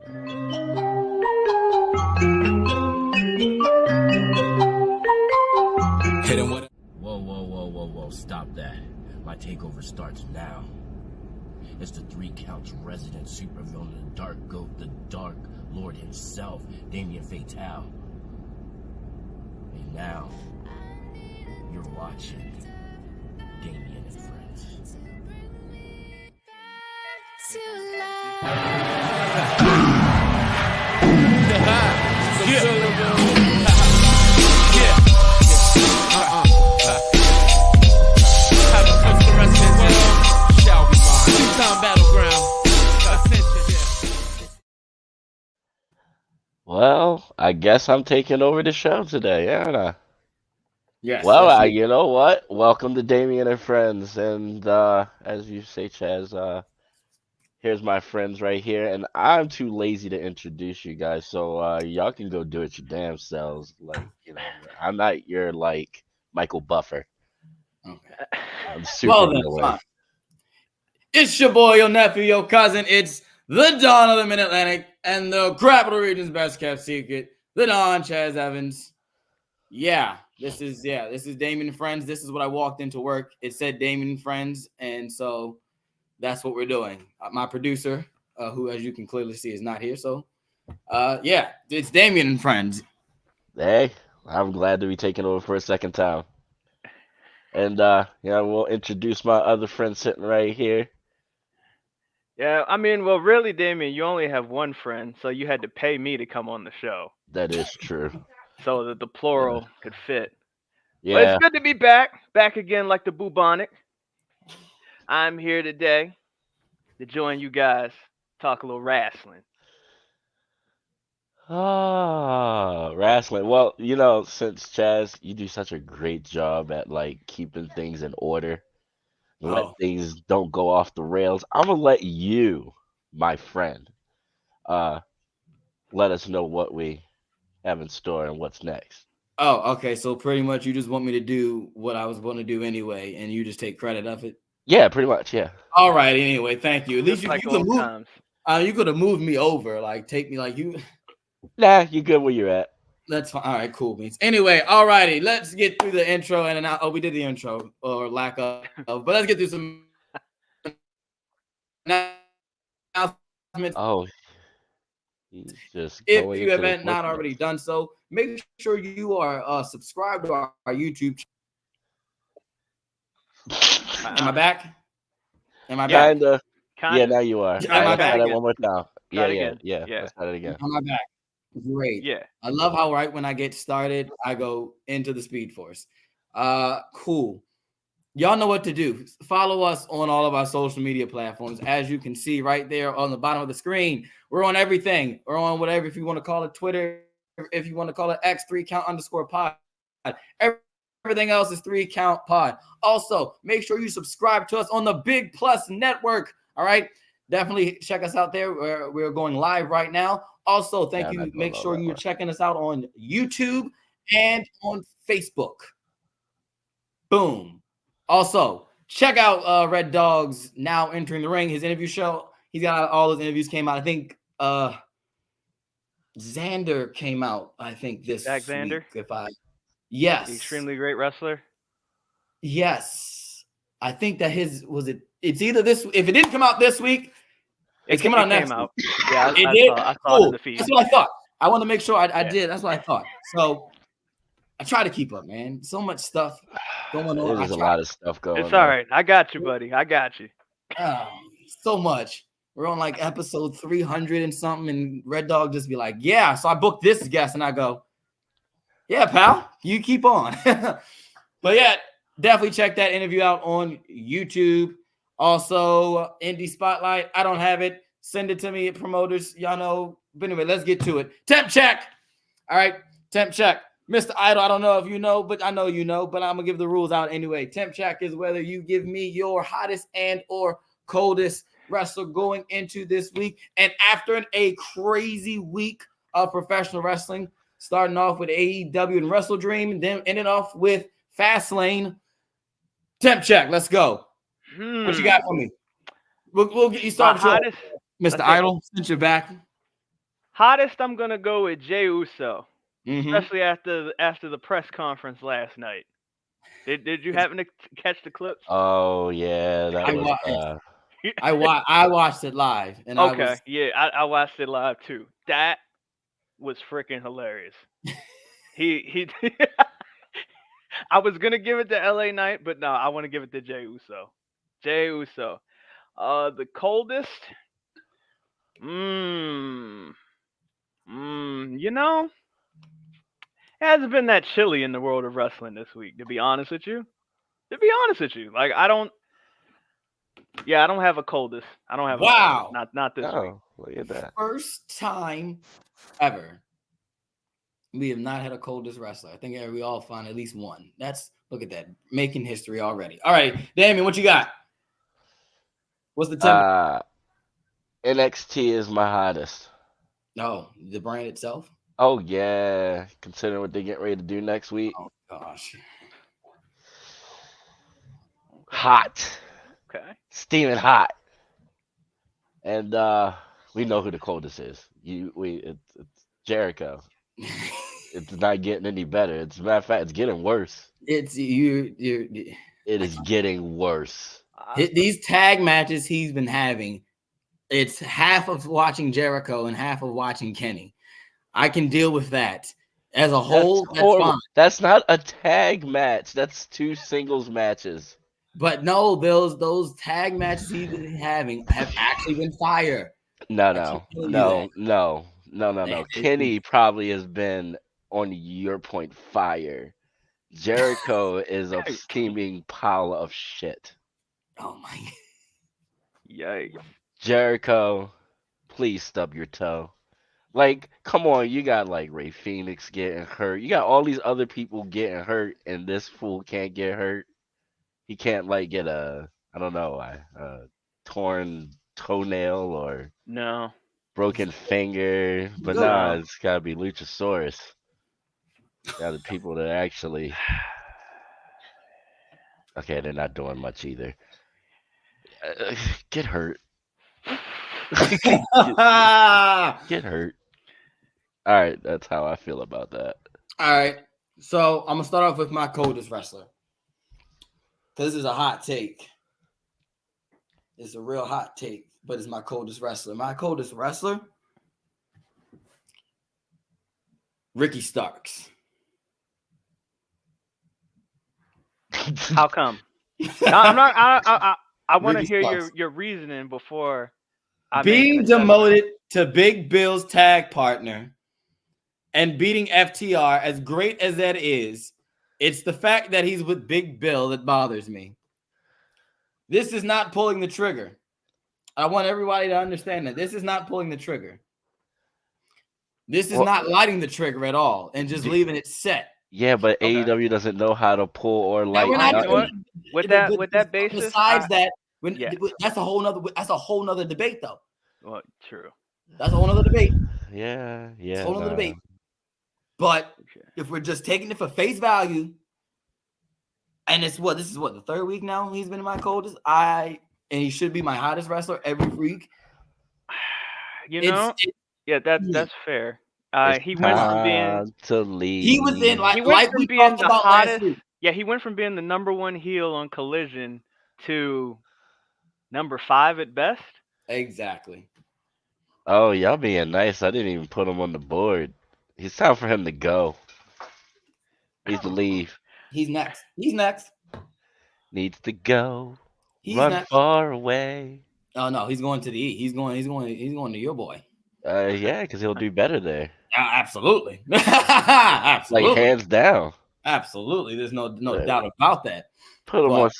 Whoa, stop that. My takeover starts now. It's the 3 Counts resident supervillain, the Dark Goat, the Dark Lord himself, Damien Fatale. And now, you're watching Damien and Friends. Well, I guess I'm taking over the show today, aren't I? Yes. Well, you know what? Welcome to Damien and Friends, and as you say, Chaz, here's my friends right here, and I'm too lazy to introduce you guys, so y'all can go do it your damn selves. Like, I'm not your like Michael Buffer. Okay. I'm super Well then, fine. It's your boy, your nephew, your cousin. It's the Don of the Mid-Atlantic and the Capital Region's best kept secret, the Don Chaz Evans. This is Damien and Friends. This is what I walked into work. It said Damien and Friends, and so that's what we're doing. My producer, who as you can clearly see is not here, so it's Damien and Friends. Hey, I'm glad to be taking over for a second time. And we'll introduce my other friend sitting right here. Yeah, I mean, well, really, Damien, you only have one friend, so you had to pay me to come on the show. That is true. So that the plural could fit. Yeah. But it's good to be back again like the bubonic. I'm here today to join you guys, talk a little wrestling. Wrestling. Well, since Chaz, you do such a great job at like keeping things in order. Let things don't go off the rails. I'm gonna let you, my friend, let us know what we have in store and what's next. Oh, okay. So pretty much you just want me to do what I was going to do anyway, and you just take credit of it? Yeah, pretty much, yeah. All right, anyway, thank you. At least you like could move. You could have moved me over, like take me like you. Nah, you good where you're at. That's fine. All right, cool beans. Anyway, all righty, let's get through the intro and then we did the intro or lack of, but let's get through some announcements. Oh, he's just if you haven't not already done so, make sure you are subscribed to our YouTube channel. Am I back? Am I back? Kinda. Yeah, now you are. Am I back? One more time. Yeah. Let's try it again. Am I back? Great. Yeah. I love how right when I get started, I go into the Speed Force. Cool. Y'all know what to do. Follow us on all of our social media platforms. As you can see right there on the bottom of the screen, we're on everything. We're on whatever, if you want to call it Twitter, if you want to call it X3Count_pod. Everything else is 3 Count Pod. Also, make sure you subscribe to us on the Big Plus Network. All right. Definitely check us out there. We're going live right now. Also, thank you. Make sure you're checking us out on YouTube and on Facebook. Boom. Also, check out Red Dog's Now Entering the Ring, his interview show. He's got all his interviews came out. I think Xander came out, I think, this Jack Xander? week. Yes. The extremely great wrestler? Yes. I think that it's either this, if it didn't come out this week, it's coming out next week. Yeah, I saw it in the feed. That's what I thought. I want to make sure I did. That's what I thought. So I try to keep up, man. So much stuff going on. There's a lot of stuff going on. It's all right. I got you, buddy. I got you. So much. We're on like episode 300 and something, and Red Dog just be like, yeah. So I booked this guest, and I go, yeah, pal, you keep on. But yeah, definitely check that interview out on YouTube. Also, Indy Spotlight. I don't have it. Send it to me at promoters. Y'all know. But anyway, let's get to it. Temp check. All right. Temp check. Mr. Idol, I don't know if you know, but I know you know, but I'm going to give the rules out anyway. Temp check is whether you give me your hottest and or coldest wrestler going into this week. And after a crazy week of professional wrestling, starting off with AEW and Wrestle Dream, and then ending off with Fastlane. Temp check. Let's go. What you got for me? We'll get you started, Mr. Idol, since you're back. Hottest, I'm gonna go with Jey Uso, Mhm. especially after the press conference last night. Did you happen to catch the clips? Oh yeah, that I was wa- I watched it live, and I Okay, was yeah, I watched it live too. That was freaking hilarious. He I was gonna give it to LA Knight, but no, I want to give it to Jey Uso. Jey Uso. The coldest. Mmm. You know, it hasn't been that chilly in the world of wrestling this week. To be honest with you. Like I don't. Yeah, I don't have a coldest. I don't have a coldest. wow. Not this week. oh, look at that. First time ever we have not had a coldest wrestler. I think we all find at least one. Look at that, making history already. All right, Damien, what you got? What's the temperature? NXT is my hottest. No, the brand itself. Oh yeah, considering what they get ready to do next week. Oh gosh. Hot. Okay. Steaming hot. And we know who the coldest is. It's Jericho. It's not getting any better. It's a matter of fact, it's getting worse. It's you. It is getting worse. These tag matches he's been having. It's half of watching Jericho and half of watching Kenny. I can deal with that. As a whole, that's horrible. fine. That's not a tag match. That's 2 singles matches. But no, those tag matches he's been having have actually been fire. No. Man, Kenny probably has been on your point fire. Jericho is a steaming pile of shit. Oh my. Yikes. Jericho, please stub your toe. Like, come on, you got like Ray Phoenix getting hurt. You got all these other people getting hurt, and this fool can't get hurt. He can't like get a torn toenail or No. broken finger. But Good. nah, it's gotta be Luchasaurus. Yeah, the people that actually. Okay, they're not doing much either. Get hurt. Get hurt. All right, that's how I feel about that. All right. So I'm gonna start off with my coldest wrestler. This is a hot take. It's a real hot take, but it's my coldest wrestler. My coldest wrestler, Ricky Starks. How come? I'm not. I want to Ricky hear Starks. your reasoning before I Being make an assessment. demoted to Big Bill's tag partner and beating FTR, as great as that is, it's the fact that he's with Big Bill that bothers me. This is not pulling the trigger. I want everybody to understand that this is not pulling the trigger. This is not lighting the trigger at all and just leaving it set. Yeah, but Okay. AEW doesn't know how to pull or light. We're not you know what? With that basis, besides that, yeah. that's a whole nother debate, though. Well, true. That's a whole nother debate. Yeah. It's a whole nother debate. But Okay. if we're just taking it for face value, and this is what the 3rd week now he's been in my coldest. And he should be my hottest wrestler every week. You know, that's fair. He went from being to leave. He was in he went from we being talked the about last hottest. week. Yeah, he went from being the number 1 heel on Collision to number 5 at best. Exactly. Oh, y'all being nice. I didn't even put him on the board. It's time for him to go. Needs to leave. He's next. Needs to go. He's Run next. far away. Oh no, he's going to the E. He's going to your boy. Yeah, because he'll do better there. Absolutely. Absolutely. Like hands down. Absolutely. There's no doubt about that. Put him on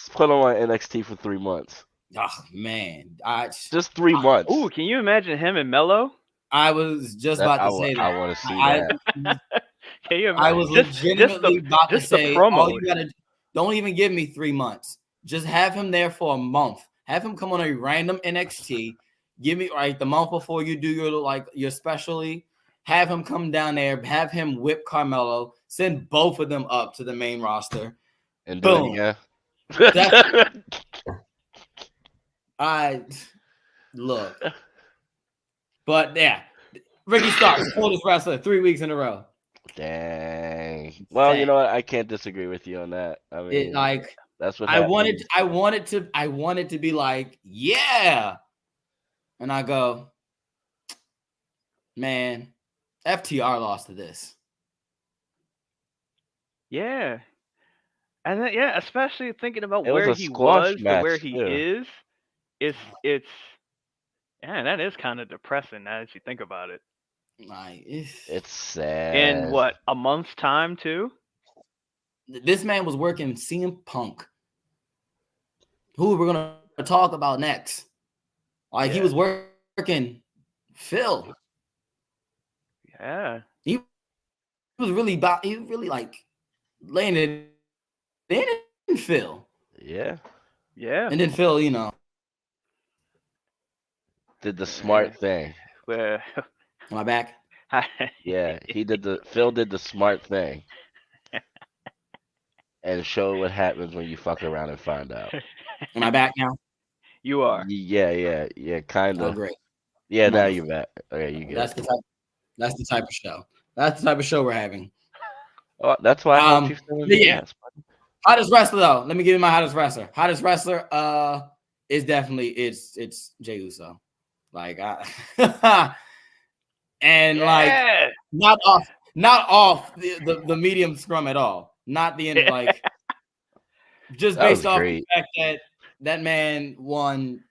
NXT for 3 months. Oh man, Just 3 months. Ooh, can you imagine him and Mello? I was just about to say that. I want to see that. Can you imagine? I was legitimately about to say, promo. you gotta don't even give me 3 months. Just have him there for a month. Have him come on a random NXT. Give me the month before you do your specialty. Have him come down there. Have him whip Carmelo. Send both of them up to the main roster. And Boom. yeah. I look. But yeah, Ricky Starks, coldest wrestler, 3 weeks in a row. Dang. Well, you know what? I can't disagree with you on that. I mean, It like that's what I happens. wanted to be like, yeah. And I go, man, FTR lost to this. Yeah. And then, yeah, especially thinking about It was where a he squash was to match where he too. is, it's yeah, that is kind of depressing now that you think about it. Like, It's sad. In what, a month's time too? this man was working CM Punk, who we're gonna talk about next. Like he was working Phil. Yeah. He was really like laying it in Phil. Yeah. Yeah. And then Phil, you know. Did the smart thing. Well, Am I back? Yeah, Phil did the smart thing. And show what happens when you fuck around and find out. Am I back now? You are. Yeah, Oh, kinda. great. Yeah, now Wonderful. you're back. Okay, you good. That's the type of show. That's the type of show we're having. Oh, that's why I helped you fill in the yeah. gaps, buddy. Hottest wrestler though. Let me give you my hottest wrestler. Hottest wrestler is definitely it's Jey Uso. Like and like not off the medium scrum at all. Not the end like just That was based off great. the fact that man won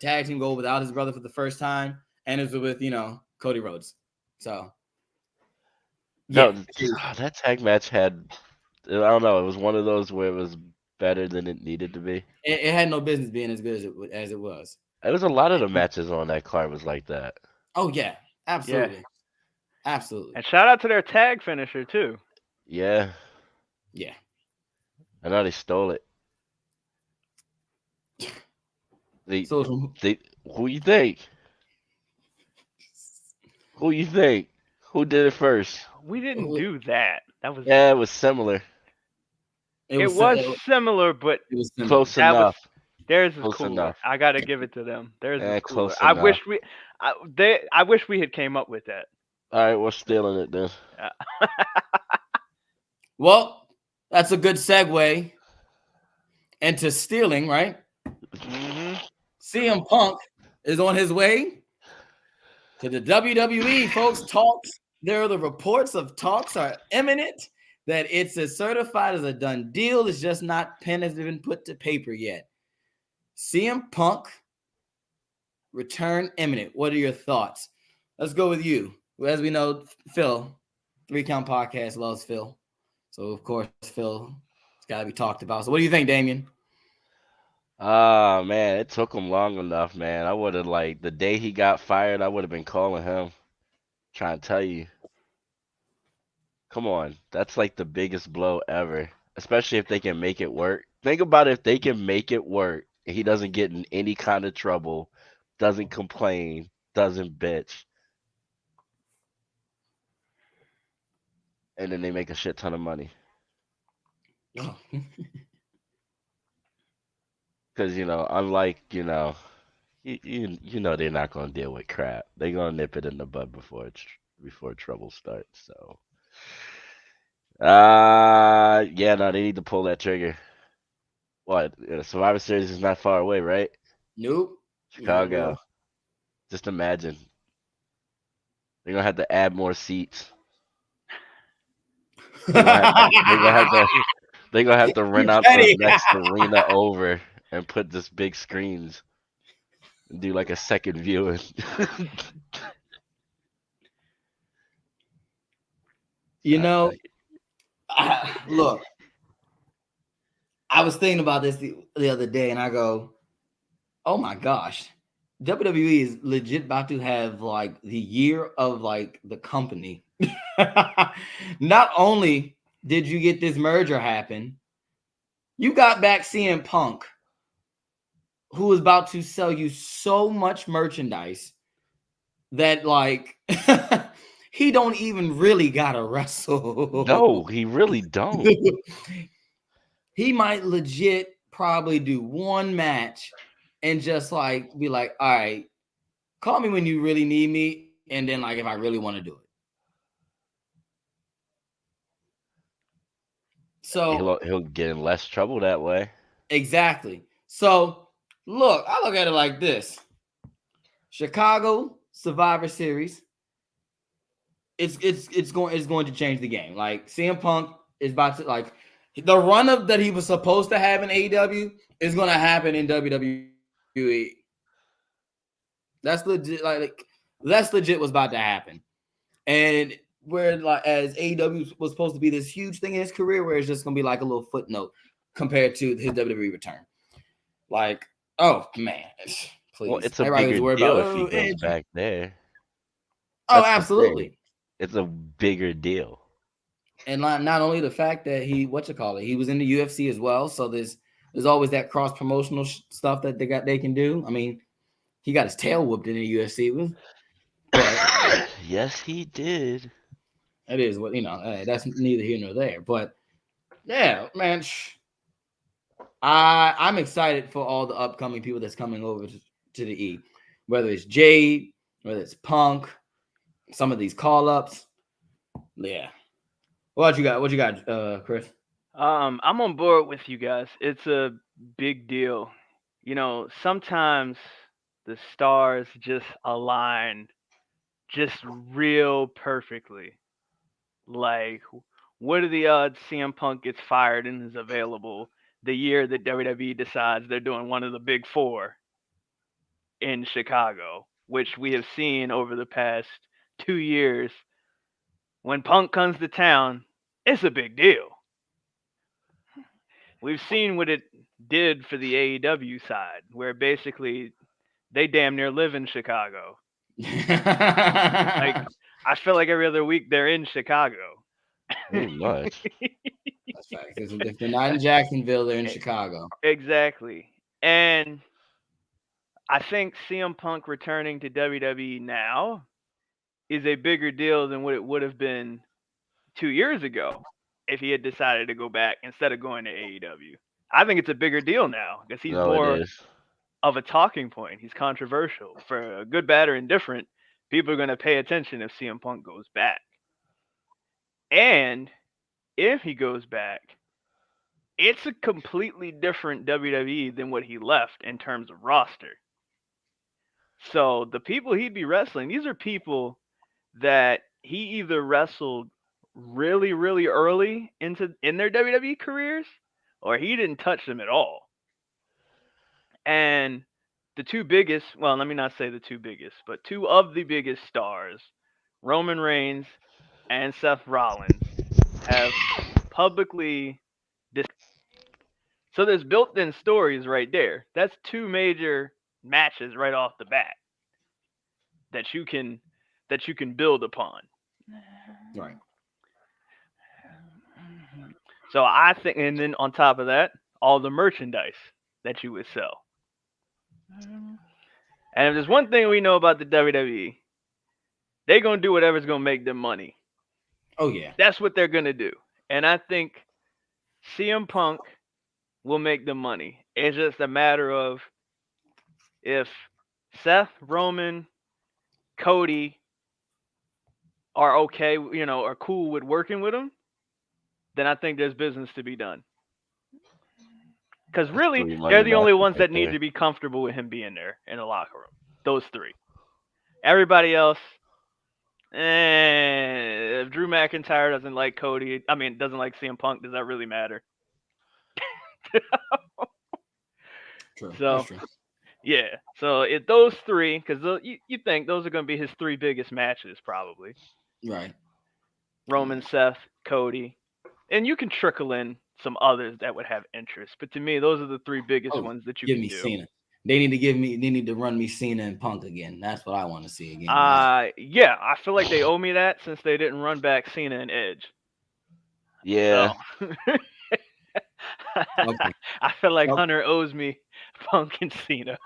tag team gold without his brother for the first time, and it was with Cody Rhodes. So No, that tag match had, I don't know, it was one of those where it was better than it needed to be. It had no business being as good as it was. It was a lot of the matches on that card was like that. Oh yeah, absolutely, Yeah. absolutely. And shout out to their tag finisher too. Yeah. Yeah. I know they stole it. Who you think? Who you think? Who did it first? We didn't do that. That was it was similar. It was similar, but it was similar. Close enough. Theirs is Close cooler. enough. I gotta give it to them. Theirs is cooler. Close I enough. wish we had came up with that. All right, we're stealing it then. Well, that's a good segue into stealing, right? Mm-hmm. CM Punk is on his way to the WWE, folks. The reports of talks are imminent, that it's as certified as a done deal. It's just not pen has been put to paper yet. CM Punk return imminent. What are your thoughts? Let's go with you. As we know, Phil, 3 Count Podcast loves Phil. So, of course, Phil, it's got to be talked about. So what do you think, Damien? Man, it took him long enough, man. I would have, the day he got fired, I would have been calling him, trying to tell you. Come on, that's like the biggest blow ever, especially if they can make it work. Think about if they can make it work, and he doesn't get in any kind of trouble, doesn't complain, doesn't bitch. And then they make a shit ton of money. Because, unlike, you know they're not going to deal with crap. They're going to nip it in the bud before trouble starts. So, yeah, no, they need to pull that trigger. What? Survivor Series is not far away, right? Nope. Chicago. No. Just imagine. They're going to have to add more seats. They're gonna have to rent out the next arena over and put this big screens and do like a second viewing. Look, I was thinking about this the other day, and I go, "Oh my gosh, WWE is legit about to have like the year of like the company." Not only did you get this merger happen, you got back CM Punk, who is about to sell you so much merchandise that like he don't even really gotta wrestle. No, he really don't. He might legit probably do one match and just like be like, all right, call me when you really need me. and then like if I really want to do it. So He'll get in less trouble that way. exactly. So look, I look at it like this: Chicago Survivor Series. It's going to change the game. Like CM Punk is about to like the run up that he was supposed to have in AEW is going to happen in WWE. That's legit. Like that's legit what's about to happen. And where like as AEW was supposed to be this huge thing in his career, where it's just gonna be like a little footnote compared to his WWE return. Like, oh man, please. Well, it's a Everybody was bigger worried deal about if he goes back there. Oh, That's the thing. absolutely. It's a bigger deal. And not only the fact that he he was in the UFC as well. So there's always that cross promotional stuff that they can do. I mean, he got his tail whooped in the UFC, but Yes, he did. it is what that's neither here nor there. But yeah, man, I'm excited for all the upcoming people that's coming over to the E, whether it's Jade, whether it's Punk, some of these call ups. Yeah. What you got, Chris? I'm on board with you guys. It's a big deal. Sometimes the stars just align just real perfectly. Like, what are the odds CM Punk gets fired and is available the year that WWE decides they're doing one of the big four in Chicago, which we have seen over the past 2 years. When Punk comes to town, it's a big deal. We've seen what it did for the AEW side, where basically they damn near live in Chicago. Like, I feel like every other week they're in Chicago. Pretty much. That's facts. If they're not in Jacksonville, they're in Chicago. Exactly. And I think CM Punk returning to WWE now is a bigger deal than what it would have been 2 years ago if he had decided to go back instead of going to AEW. I think it's a bigger deal now because he's No, more it is. of a talking point. He's controversial. For good, bad, or indifferent, people are going to pay attention if CM Punk goes back. And if he goes back, it's a completely different WWE than what he left in terms of roster. So the people he'd be wrestling, these are people that he either wrestled really, really early in their WWE careers, or he didn't touch them at all. And the two biggest, well, let me not say the two biggest, but two of the biggest stars, Roman Reigns and Seth Rollins, have publicly discussed. So there's built-in stories right there. That's two major matches right off the bat that you can build upon. Right. So I think, and then on top of that, all the merchandise that you would sell. And if there's one thing we know about the WWE, they're going to do whatever's going to make them money. Oh, yeah. That's what they're going to do. And I think CM Punk will make them money. It's just a matter of if Seth, Roman, Cody are okay, are cool with working with him, then I think there's business to be done. Because really, they're the only ones that need to be comfortable with him being there in the locker room. Those three. Everybody else, if Drew McIntyre doesn't like Cody, doesn't like CM Punk, does that really matter? True. So, That's true. yeah. So if those three, because you think those are going to be his three biggest matches, probably. Right. Roman, Seth, Cody. And you can trickle in some others that would have interest. But to me, those are the three biggest ones that you give can me do. Cena. They need to run me Cena and Punk again. That's what I want to see again. Yeah, I feel like they owe me that since they didn't run back Cena and Edge. Yeah. So. Okay. I feel like Hunter owes me Punk and Cena.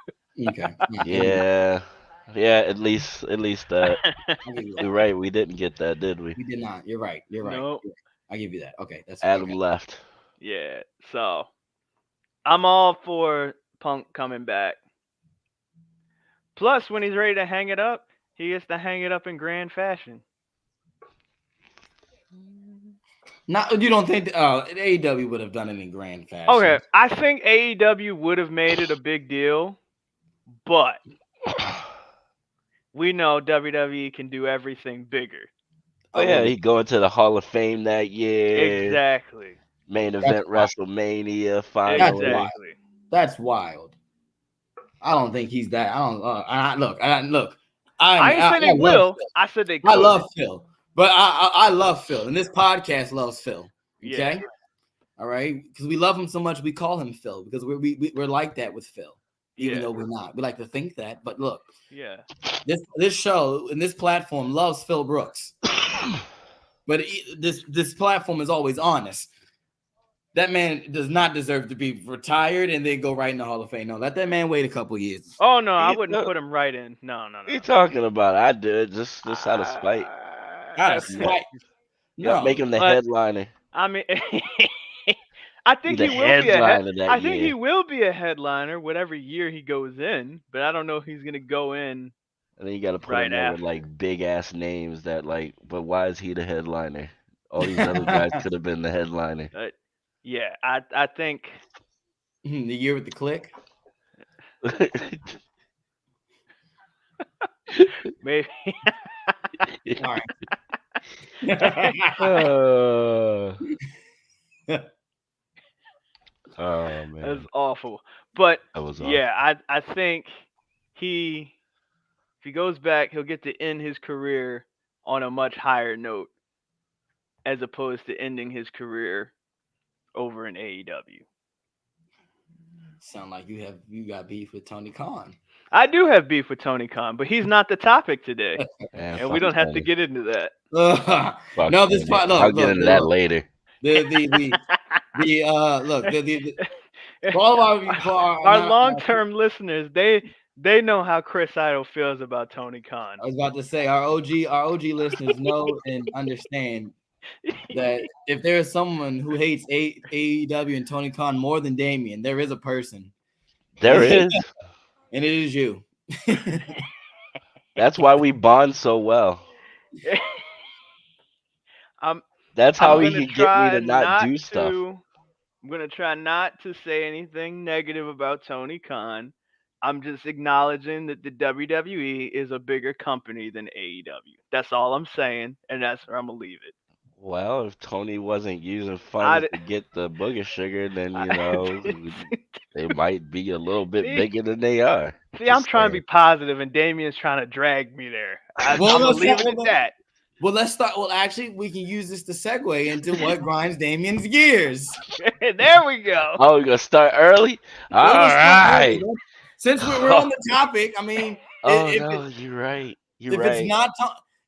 Okay. Yeah. Yeah, at least you're right, we didn't get that, did we? We did not. You're right. Nope. I give you that. Okay. That's Adam okay. left. Yeah. So I'm all for Punk coming back. Plus, when he's ready to hang it up, He gets to hang it up in grand fashion. Not you don't think AEW would have done it in grand fashion? Okay, I think AEW would have made it a big deal, but we know WWE can do everything bigger. Oh yeah, he going to the Hall of Fame that year. Exactly. Main event wild. WrestleMania That's finally. wild. That's wild. I don't think he's that. I don't. Look. I ain't saying they will. I said they could. I love Phil, but I love Phil, and this podcast loves Phil. Okay, Yeah. all right, because we love him so much, we call him Phil because we're like that with Phil, even though we're not. We like to think that, but look, Yeah. this show and this platform loves Phil Brooks, but this platform is always honest. That man does not deserve to be retired and then go right in the Hall of Fame. No, let that man wait a couple years. Oh no, I wouldn't put him right in. No. What are you talking about? I do it just out of spite. Out of spite. No, make him the headliner. I mean, I think the he will be a headliner that I think year. he will be a headliner whatever year he goes in, but I don't know if he's gonna go in. And then you got to put right him there with after. like big ass names that like. But why is he the headliner? All these other guys could have been the headliner. Yeah, I think the year with the click. maybe. All right. Oh man, That's awful. But that was yeah, I think if he goes back, he'll get to end his career on a much higher note, as opposed to ending his career over in AEW. Sound like you got beef with Tony Khan. I do have beef with Tony Khan, but he's not the topic today, Man, and we don't have to get into that. No, this part. I'll get into that later. For all of our long-term listeners, they know how Chris Idol feels about Tony Khan. I was about to say our OG listeners know and understand that if there is someone who hates AEW and Tony Khan more than Damien, there is a person. There is. And it is you. That's why we bond so well. That's how he can get me to not do stuff. I'm going to try not to say anything negative about Tony Khan. I'm just acknowledging that the WWE is a bigger company than AEW. That's all I'm saying, and that's where I'm going to leave it. Well, if Tony wasn't using funds to get the booger sugar, then, they might be a little bit bigger than they are. See, I'm trying to be positive, and Damien's trying to drag me there. I'm going to leave it at that. Well, let's start. Well, actually, we can use this to segue into what grinds Damien's gears. There we go. Oh, we're going to start early? All right. Since we're on the topic, I mean. You're right.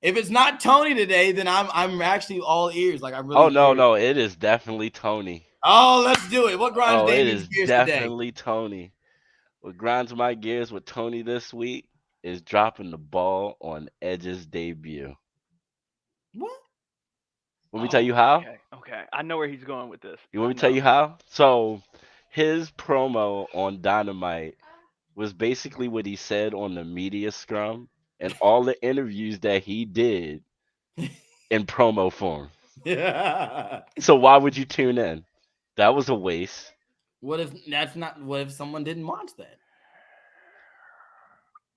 If it's not Tony today, then I'm actually all ears. Like I really. Oh no, it is definitely Tony. Oh, let's do it. What grinds Damien's gears today? It is definitely Tony. What grinds my gears with Tony this week is dropping the ball on Edge's debut. What? Want me to tell you how? Okay. I know where he's going with this. You want me to tell you how? So, his promo on Dynamite was basically what he said on the media scrum and all the interviews that he did in promo form. Yeah. So why would you tune in? That was a waste. What if someone didn't watch that?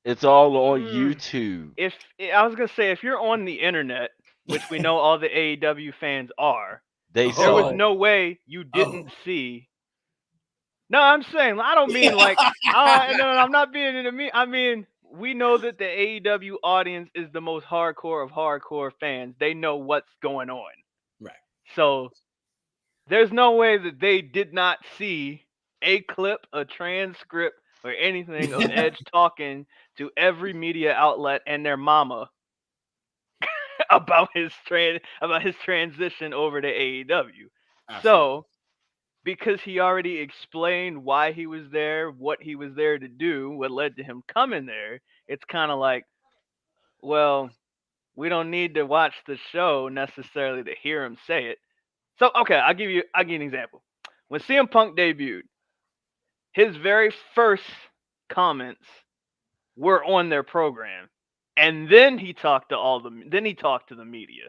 It's all on YouTube. If I was gonna say, if you're on the internet, which we know all the AEW fans are, there was no way you didn't see. No, I'm saying I don't mean like. No, I'm not being into me. I mean, we know that the AEW audience is the most hardcore of hardcore fans. They know what's going on. Right. So there's no way that they did not see a clip, a transcript, or anything of Edge talking to every media outlet and their mama about his transition over to AEW. Absolutely. So, because he already explained why he was there, what he was there to do, what led to him coming there, it's kind of like, well, we don't need to watch the show necessarily to hear him say it. So, okay, I'll give you an example. When CM Punk debuted, his very first comments were on their program. And then he talked to the media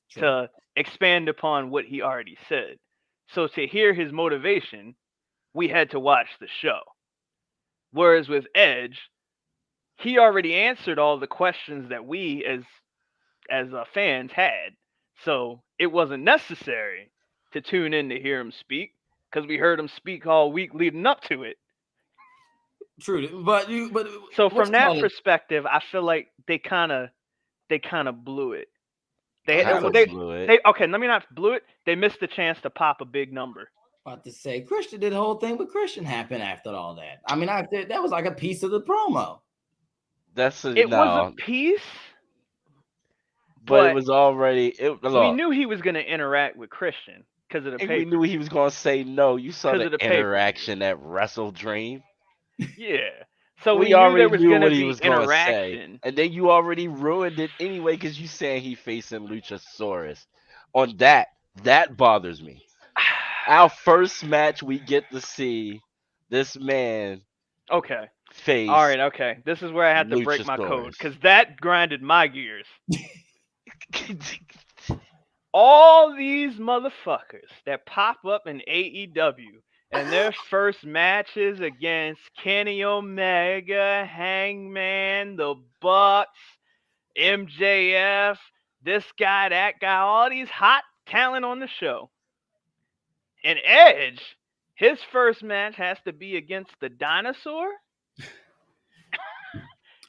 Sure. to expand upon what he already said. So to hear his motivation, we had to watch the show. Whereas with Edge, he already answered all the questions that we as fans had. So it wasn't necessary to tune in to hear him speak because we heard him speak all week leading up to it. True, but So what from you that call it? perspective, I feel like they kind of blew it. They Kind of they blew it. they okay. Let me not blew it. They missed the chance to pop a big number. About to say Christian did the whole thing, but Christian happened after all that. I mean, that was like a piece of the promo. That's It was a no, piece, but it but was already. we Look, knew he was going to interact with Christian because of the and we paper. knew he was gonna say no. You saw Because the of the interaction at Wrestle Dream. Yeah. So we We knew there already was knew going to what he be was gonna say, interaction. and then you already ruined it anyway because you saying he facing Luchasaurus. On that bothers me. Our first match, we get to see this man Okay. All face right. Okay. This is where I had to break my code Luchasaurus. because that grinded my gears. All these motherfuckers that pop up in AEW and their first matches against Kenny Omega, Hangman, the Bucks, MJF, this guy, that guy, all these hot talent on the show. And Edge, his first match has to be against the Dinosaur.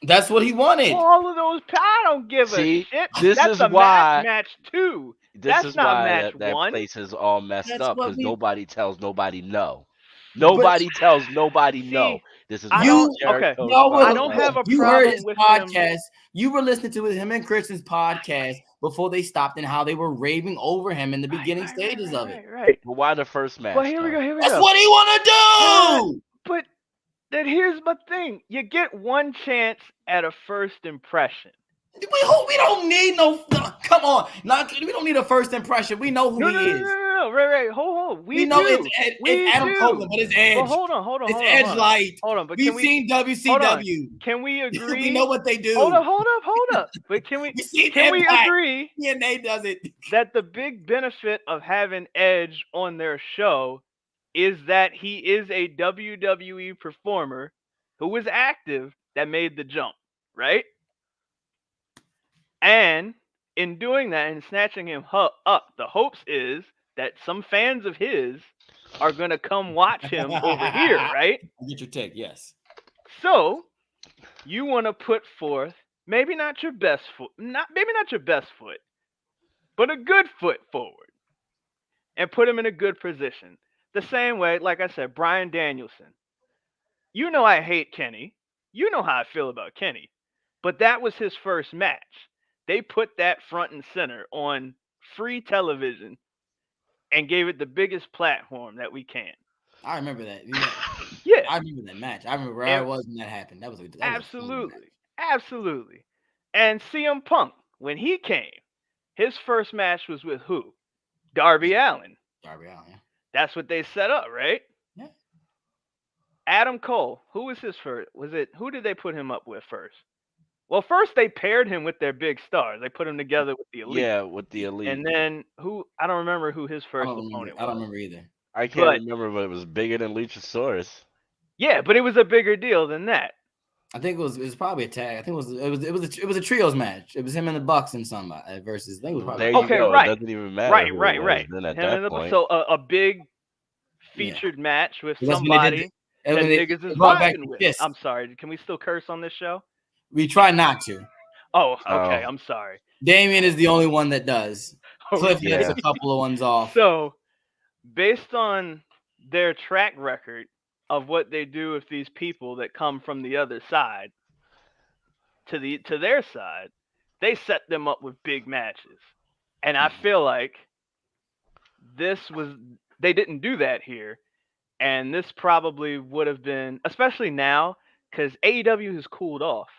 That's what he wanted. All of those, I don't give a See, shit. this That's is a why match 2. this That's is not why match that 1. place is all messed That's up what because we. nobody tells nobody no. But Nobody tells nobody no. See, This is I why you, don't. Okay, Jericho's y'all I were, don't podcast. have a you heard problem his with him. podcast. You were listening to him and Christian's podcast before they stopped, and how they were raving over him in the beginning stages of it. Right. But why the first match? Well, here we though? go. Here we That's go. what he want to do. But then here's my thing: you get one chance at a first impression. We don't need no. Come on, we don't need a first impression. We know who No, he no, no, no, is. no, no. Right. Hold. We know do. it's Adam Copeland, but it's Edge. But hold on. It's Edge Light. Hold on. But We've can we? seen Hold on. WCW. Can we agree? We know what they do. Hold up. But can we? We seen Can we Impact. agree TNA does it. that the big benefit of having Edge on their show is that he is a WWE performer who was active that made the jump, right? And in doing that and snatching him up, the hopes is that some fans of his are going to come watch him over here, right? I get your take, yes. So you want to put forth maybe not your best foot, but a good foot forward and put him in a good position. The same way, like I said, Bryan Danielson. You know I hate Kenny. You know how I feel about Kenny. But that was his first match. They put that front and center on free television and gave it the biggest platform that we can. I remember that. Yeah. I remember that match. I remember where I was when that happened. That was Absolutely. And CM Punk, when he came, his first match was with who? Darby Allin. Yeah. That's what they set up, right? Yeah. Adam Cole, who was his first? Who did they put him up with first? Well, first they paired him with their big stars. They put him together with the Elite. Yeah, with the Elite. And then I don't remember who his first opponent was. I don't remember either. I can't remember, but it was bigger than Luchasaurus. Yeah, but it was a bigger deal than that. I think it was probably a tag. I think it was a trios match. It was him and the Bucks and somebody versus. I think it was probably there you go. Right. It doesn't even matter. Right. Then at that point. So a big featured match with somebody that niggas is vibing with. I'm sorry. Can we still curse on this show? We try not to. Oh, okay. I'm sorry. Damien is the only one that does. Cliff yeah. gets a couple of ones off. So, based on their track record of what they do with these people that come from the other side to their side, they set them up with big matches. And I feel like they didn't do that here. And this probably would have been, especially now, because AEW has cooled off.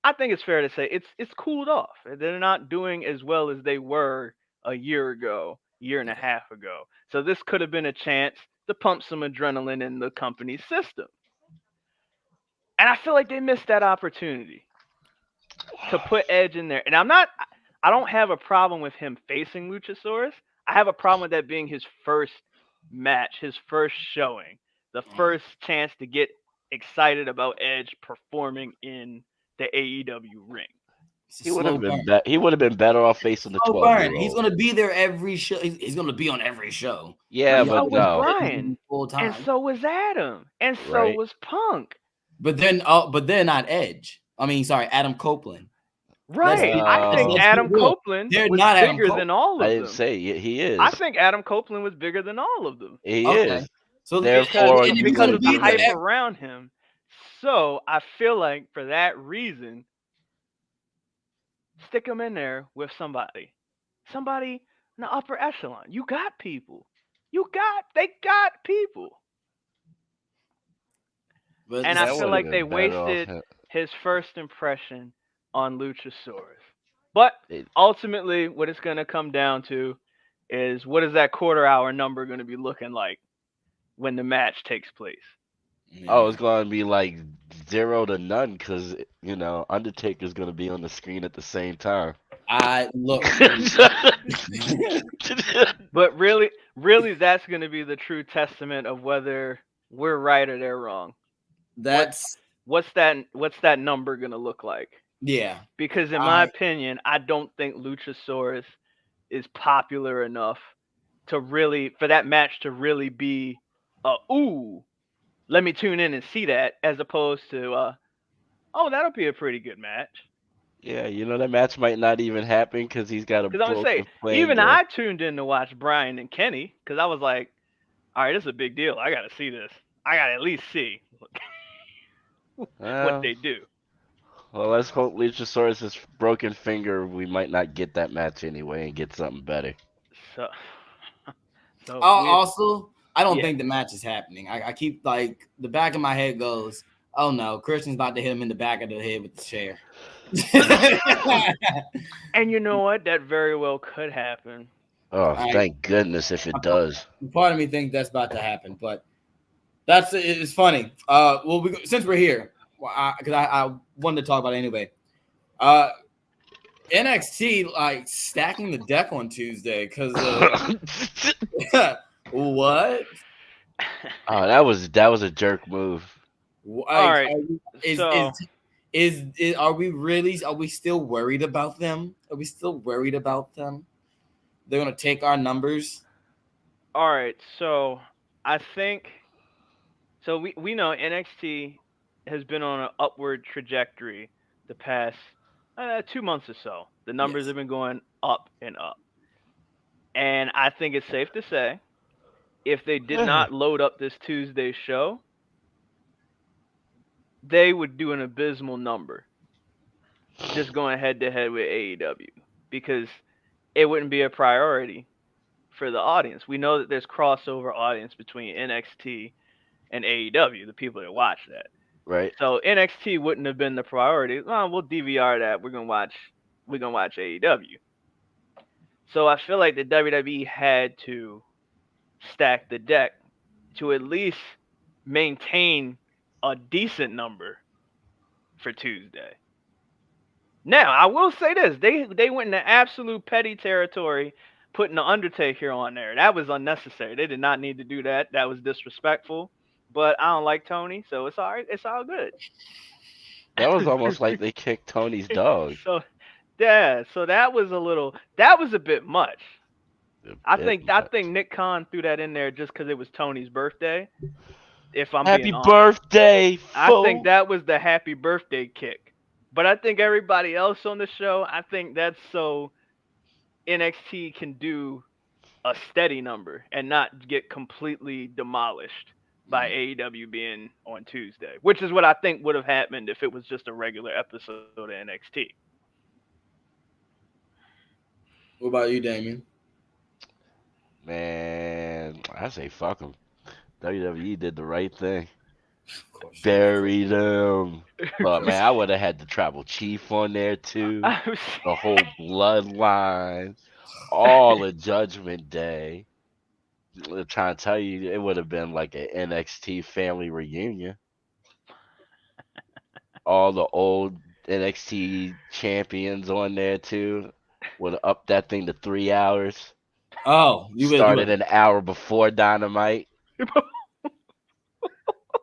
I think it's fair to say it's cooled off. They're not doing as well as they were a year ago, year and a half ago. So this could have been a chance to pump some adrenaline in the company's system. And I feel like they missed that opportunity. to put Edge in there. And I don't have a problem with him facing Luchasaurus. I have a problem with that being his first match, his first showing, the first chance to get excited about Edge performing in the AEW ring. It's a slow burn. He would have been better off facing the Slow 12-year-old. burn. He's gonna be there every show. He's gonna be on every show. Yeah, So but was no. Brian, full time. and so was Adam, and so Right. was Punk. But they're not Edge. I mean, sorry, Adam Copeland. Right. I think let's Adam be real. Copeland They're was not Adam bigger Copeland. than all of I them. didn't say he is. I think Adam Copeland was bigger than all of them. He Okay. is. So Therefore, and if because he's of gonna the be there hype around him. So I feel like for that reason, stick him in there with somebody in the upper echelon. You got people. They got people. But And That I feel would've like been they better off wasted him. his first impression on Luchasaurus. But ultimately, what it's going to come down to is what is that quarter-hour number going to be looking like when the match takes place? Oh, it's going to be like 0 to none because, Undertaker's going to be on the screen at the same time. Look. But really, that's going to be the true testament of whether we're right or they're wrong. What's that number going to look like? Yeah. Because in my opinion, I don't think Luchasaurus is popular enough for that match to really be ooh, let me tune in and see that, as opposed to that'll be a pretty good match. Yeah, that match might not even happen because he's got a Because I'm gonna say, even I tuned in to watch Brian and Kenny because I was like, all right, this is a big deal. I got to see this. I got to at least see what they do. Well, let's hope Luchasaurus' broken finger, we might not get that match anyway and get something better. So also, I don't think the match is happening. I keep the back of my head goes, oh no, Christian's about to hit him in the back of the head with the chair. And you know what? That very well could happen. Oh, thank goodness if it does. Part of me thinks that's about to happen, but it's funny. Since we're here, because I wanted to talk about it anyway. NXT stacking the deck on Tuesday because what? Oh, that was a jerk move. All right. Are we still worried about them? Are we still worried about them? They're gonna take our numbers. All right, so I think we know NXT has been on an upward trajectory the past 2 months or so. The numbers have been going up and up. And I think it's safe to say if they did not load up this Tuesday show, they would do an abysmal number just going head to head with AEW because it wouldn't be a priority for the audience. We know that there's crossover audience between NXT and AEW, the people that watch that. Right. So NXT wouldn't have been the priority. Well, we'll DVR that. We're gonna watch AEW. So I feel like the WWE had to stack the deck to at least maintain a decent number for Tuesday. Now, I will say this. They went into absolute petty territory putting the Undertaker on there. That was unnecessary. They did not need to do that. That was disrespectful. But I don't like Tony, so it's all right. It's all good. That was almost like they kicked Tony's dog. So that was a bit much. I think Nick Khan threw that in there just because it was Tony's birthday. If I'm happy being honest. birthday, fool. I think that was the happy birthday kick. But I think everybody else on the show, I think that's so NXT can do a steady number and not get completely demolished by AEW being on Tuesday, which is what I think would have happened if it was just a regular episode of NXT. What about you, Damien? Man, I say fuck them. WWE did the right thing. Bury them. But man, I would have had the Tribal Chief on there too. The whole bloodline. All of Judgment Day. I'm trying to tell you, it would have been like an NXT family reunion. All the old NXT champions on there too. Would have upped that thing to 3 hours. Oh, Started an hour before Dynamite.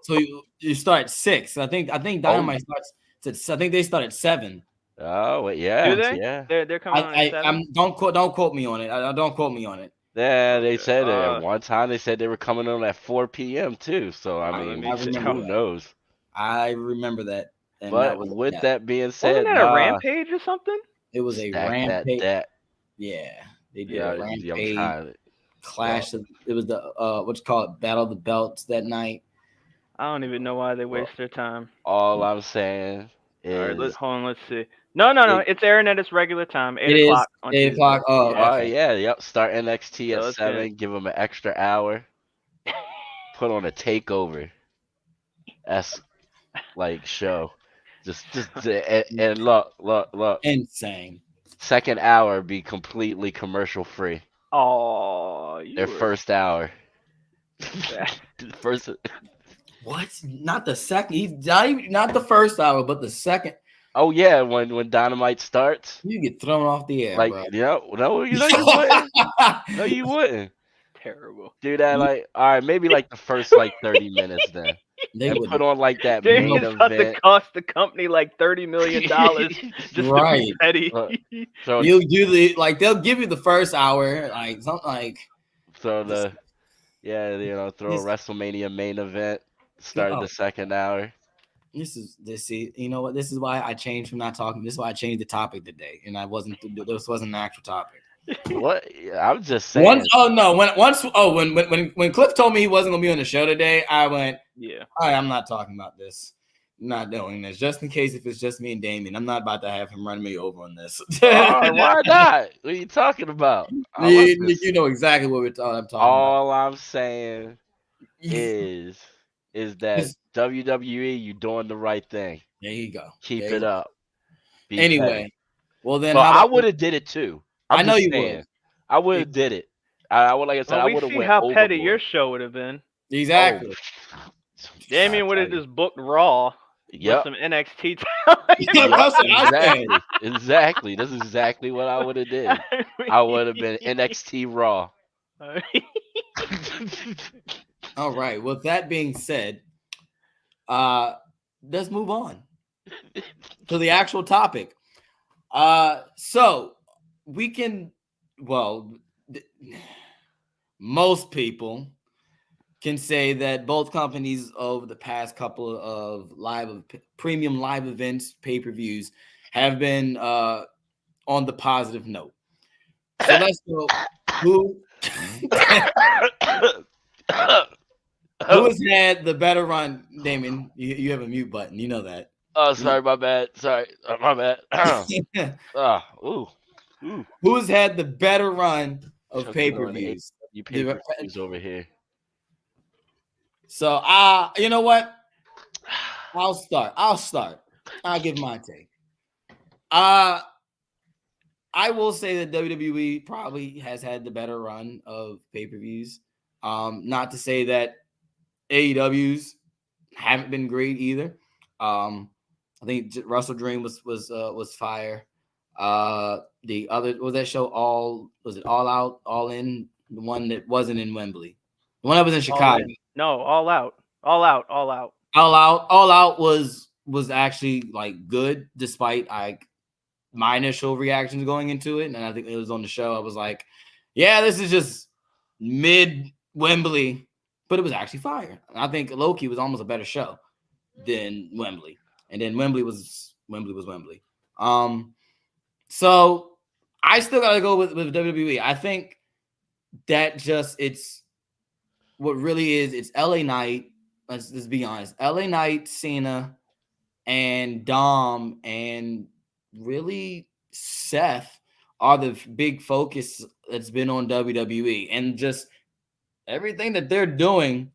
So you start at 6. I think Dynamite starts. I think they start at 7. Oh, wait, yeah. Do they? Yeah. They're coming on at 7? Don't quote me on it. Don't quote me on it. Yeah, they said it at Uh, one time. They said they were coming on at 4 p.m. too. So I let mean, me check. who knows? I remember that. And But that was with that being Wasn't said, that a rampage or something? it was a stack rampage. that. Yeah, they did Yeah, a I'm rampage trying. clash. It was the what's called Battle of the Belts that night. I don't even know why they waste their time. All I'm saying All right, is, hold on. Let's see. No. It's airing at its regular time, 8 It o'clock is on 8 Tuesday. o'clock. Oh, Yeah. okay. yeah, yep. Start NXT So at let's 7. Give them an extra hour. Put on a takeover. That's like show. And look. Insane. Second hour be completely commercial free. Oh, Their first hour. bad. First. What? Not the second. He's not the first hour, but the second. Oh yeah, when Dynamite starts, You get thrown off the air, like bro. no, you wouldn't. No, you wouldn't Terrible. do that. Like, all right, maybe like the first like 30 minutes then, They and would put on like that main Damien's about to event. cost the company like $30 million just Right. to be petty. So you do they'll give you the first hour, like something like throw a WrestleMania main event. Started the second hour. this. See, you know what? This is why I changed from not talking. This is why I changed the topic today, and this wasn't an actual topic. What? I'm just saying. When Cliff told me he wasn't gonna be on the show today, I went, Yeah. all right, I'm not talking about this. I'm not doing this. Just in case if it's just me and Damien, I'm not about to have him run me over on this. Oh, why not? What are you talking about? You know exactly what I'm talking about. All I'm saying is that WWE, you doing the right thing. There you go. Keep it up. Be Anyway, petty. well then, So I would have did it too. I know you would. I would have did it. I would, like I said, Well, I we would have see went how overboard. petty your show would have been. Exactly. Damien would have just booked Raw with some NXT talent. Exactly. That's exactly what I would have did. I would have been NXT Raw. All right. With that being said, let's move on to the actual topic. So we can, most people can say that both companies over the past couple of premium live events, pay-per-views, have been on the positive note. So let's go. Who has had the better run? Damien, you have a mute button. You know that. Oh, sorry, my bad. Sorry, my bad. Who has had the better run of pay-per-views? You pay-per-views over here. So, you know what? I'll start. I'll give my take. I will say that WWE probably has had the better run of pay-per-views. Not to say that AEW's haven't been great either. I think Wrestle Dream was fire. The other was that show All Out, All In, the one that wasn't in Wembley. The one that was in Chicago. No, All Out was actually like good, despite like my initial reactions going into it. And I think it was on the show. I was like, yeah, this is just mid Wembley, but it was actually fire. I think Loki was almost a better show than Wembley. And then Wembley was Wembley. So I still gotta go with WWE. I think that it's what really is. It's LA Knight. Let's be honest. LA Knight, Cena, and Dom, and really Seth are the big focus that's been on WWE, and just everything that they're doing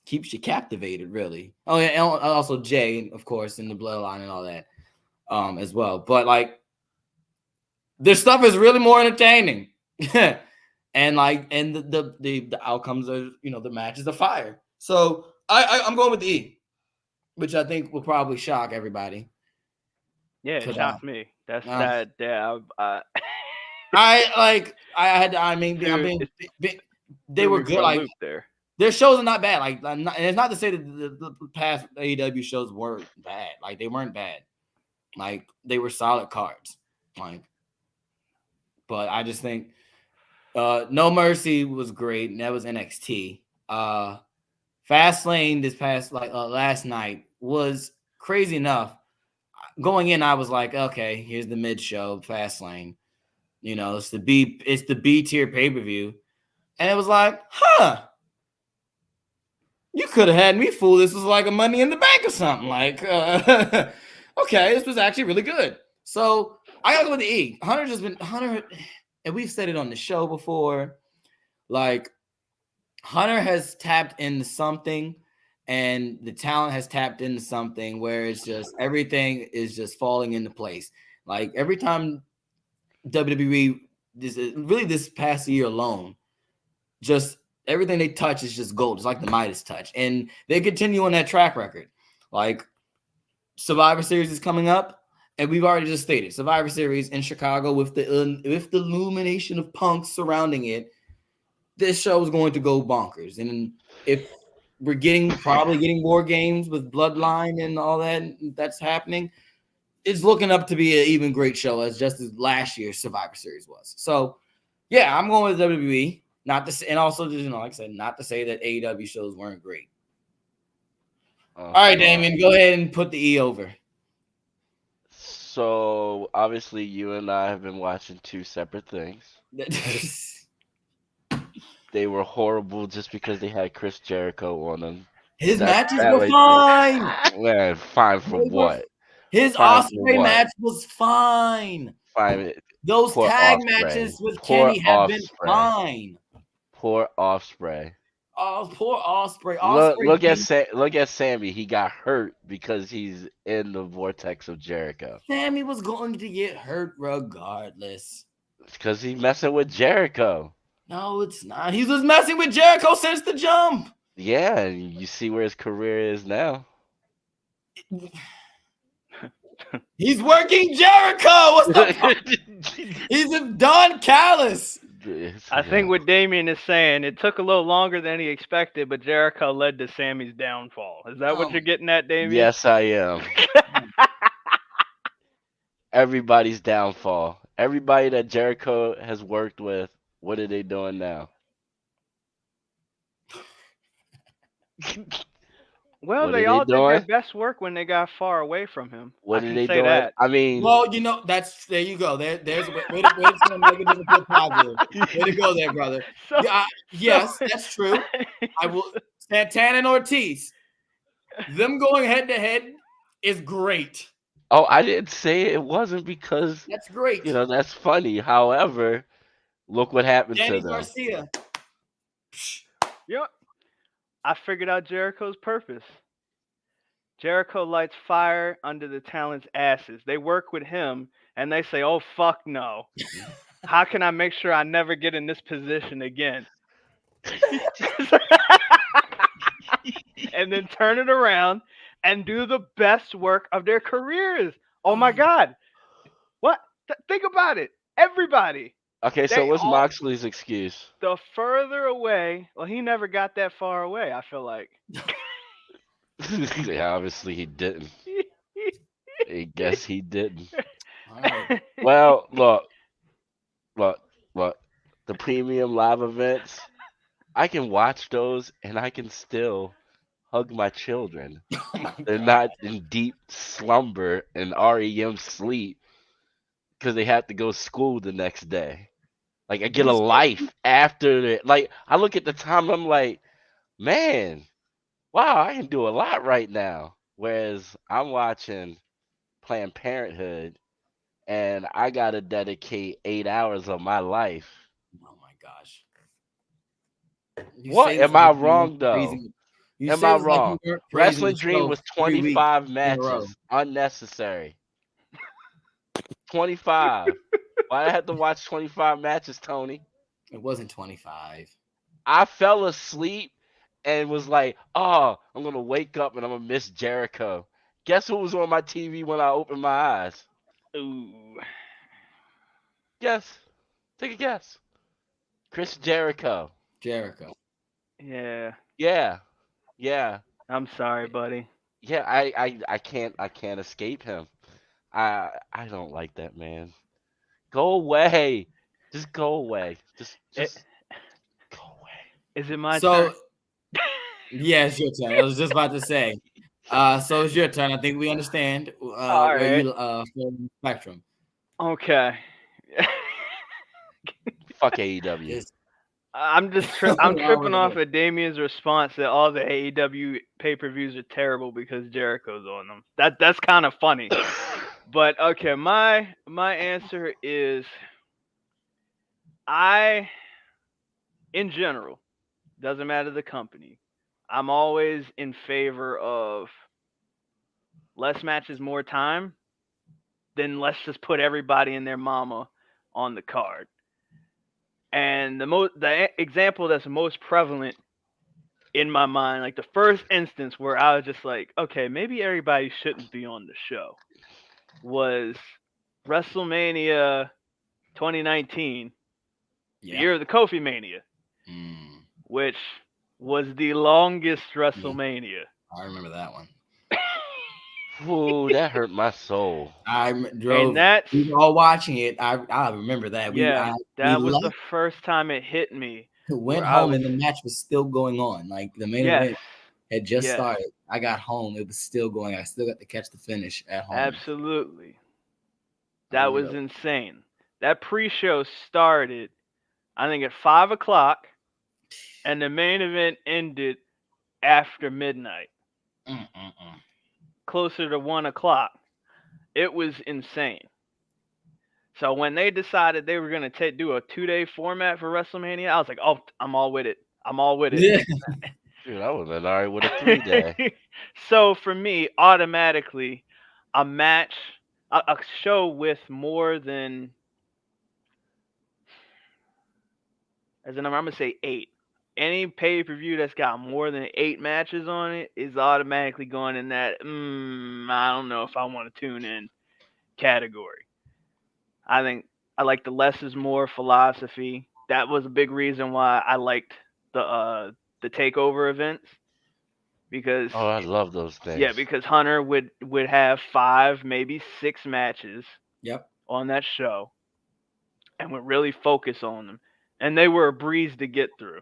keeps you captivated, really. Oh yeah, and also Jay, of course, in the Bloodline and all that, as well. But like, their stuff is really more entertaining, and the outcomes are, the matches are fire. So I'm going with the E, which I think will probably shock everybody. Yeah, it Cause shocked me. That's uh, that. Yeah, I had I mean I'm dude, being, it they threw were me good. for a Like loop there. their shows are not bad. Like and it's not to say that the past AEW shows were bad. Like they weren't bad. Like they were solid cards. Like, but I just think No Mercy was great, and that was NXT. Fastlane this past last night was crazy enough. Going in, I was like, okay, here's the mid show, Fastlane. You know, it's the B tier pay per view, and it was like, huh, you could have had me fool. This was like a Money in the Bank or something. Like, okay, this was actually really good. So I gotta go with the E. Hunter, and we've said it on the show before. Like, Hunter has tapped into something, and the talent has tapped into something where it's just everything is just falling into place. Like every time WWE, this past year alone, just everything they touch is just gold. It's like the Midas touch, and they continue on that track record. Like Survivor Series is coming up, and we've already just stated Survivor Series in Chicago with the illumination of Punk surrounding it. This show is going to go bonkers, and if we're probably getting more games with Bloodline and all that's happening, it's looking up to be an even great show as just as last year's Survivor Series was. So, yeah, I'm going with WWE. Not to say, and also just like I said, not to say that AEW shows weren't great. All right, Damien, go ahead and put the E over. So obviously, you and I have been watching two separate things. They were horrible just because they had Chris Jericho on them. His That matches that were right fine. there. Man, fine for what? His Fine for Osprey what? match was fine. Fine. Those Poor tag Osprey. matches with Poor Kenny have been Osprey. fine. Poor Osprey. Oh, poor Osprey. Look at Sammy. He got hurt because he's in the vortex of Jericho. Sammy was going to get hurt regardless. It's because he's messing with Jericho. No, it's not. He was messing with Jericho since the jump. Yeah, and you see where his career is now. He's working Jericho. What's the He's a Don Callis. I think what Damien is saying, it took a little longer than he expected, but Jericho led to Sammy's downfall. Is that what you're getting at, Damien? Yes, I am. Everybody's downfall. Everybody that Jericho has worked with, what are they doing now? Well, What they are all they did their doing? best work when they got far away from him. What I are can they say doing? that. I mean, Well, you know, there you go. There's way to turn negative into positive. Way to go there, brother. So- Yes, that's true. I will. Santana and Ortiz, them going head to head is great. oh, I didn't say it wasn't because That's great. that's funny. However, look what happened Danny to them. Garcia. Yep. I figured out Jericho's purpose. Jericho lights fire under the talent's asses. They work with him and they say, oh, fuck no. How can I make sure I never get in this position again? And then turn it around and do the best work of their careers. Oh my God. What? Think about it. Everybody. Okay, so what's Moxley's excuse? The further away, well, he never got that far away, I feel like. Yeah, obviously he didn't. I guess he didn't. Right. Well, look. The premium live events, I can watch those and I can still hug my children. They're not in deep slumber and REM sleep because they have to go to school the next day. Like I get a life after it. Like I look at the time, I'm like, man, wow, I can do a lot right now. Whereas I'm watching Planned Parenthood, and I gotta dedicate 8 hours of my life. Oh my gosh. What am I wrong though? Am I wrong? Wrestling Dream was 25 matches, unnecessary. 25. Why I had to watch 25 matches, Tony? It wasn't 25. I fell asleep and was like, oh, I'm going to wake up and I'm going to miss Jericho. Guess who was on my TV when I opened my eyes? Ooh. Guess. Take a guess. Chris Jericho. Jericho. Yeah. Yeah. Yeah. I'm sorry, buddy. Yeah, I can't escape him. I don't like that man. Go away. Just go away. Just It, just go away. is it my So, turn? yeah, it's your turn. I was just about to say. So it's your turn. I think we understand All where right. you fall in the spectrum. Okay. Fuck AEW. It's- I'm Wrong tripping with off it. of Damien's response that all the AEW pay-per-views are terrible because Jericho's on them. That's kind of funny. But okay, my answer is in general, doesn't matter the company. I'm always in favor of less matches, more time. Then let's just put everybody and their mama on the card. And the example that's most prevalent in my mind, like the first instance where I was just like, okay, maybe everybody shouldn't be on the show, was WrestleMania 2019, the Yeah. year of the Kofi Mania, which was the longest WrestleMania. I remember that one. Ooh, that hurt my soul. I drove. And that's We were all watching it. I remember that. that we was left, the first time it hit me. went where I home was- and the match was still going on. Like the main Yes, event had just yes. started. I got home. It was still going. I still got to catch the finish at home. Absolutely. I That was remember. insane. That pre-show started, I think, at 5 o'clock, and the main event ended after midnight, closer to 1 o'clock. It was insane. So when they decided they were going to do a 2-day format for WrestleMania, I was like, oh, I'm all with it. I'm all with it. Yeah. Dude, I would have been alright with a 3-day. So for me, automatically, a show with more than, as a number, I'm going to say 8. Any pay-per-view that's got more than 8 matches on it is automatically going in that, I don't know if I want to tune in category. I think I like the less is more philosophy. That was a big reason why I liked the takeover events, because Oh, I love those things. yeah, because Hunter would have 5, maybe 6 matches Yep. on that show and would really focus on them, and they were a breeze to get through.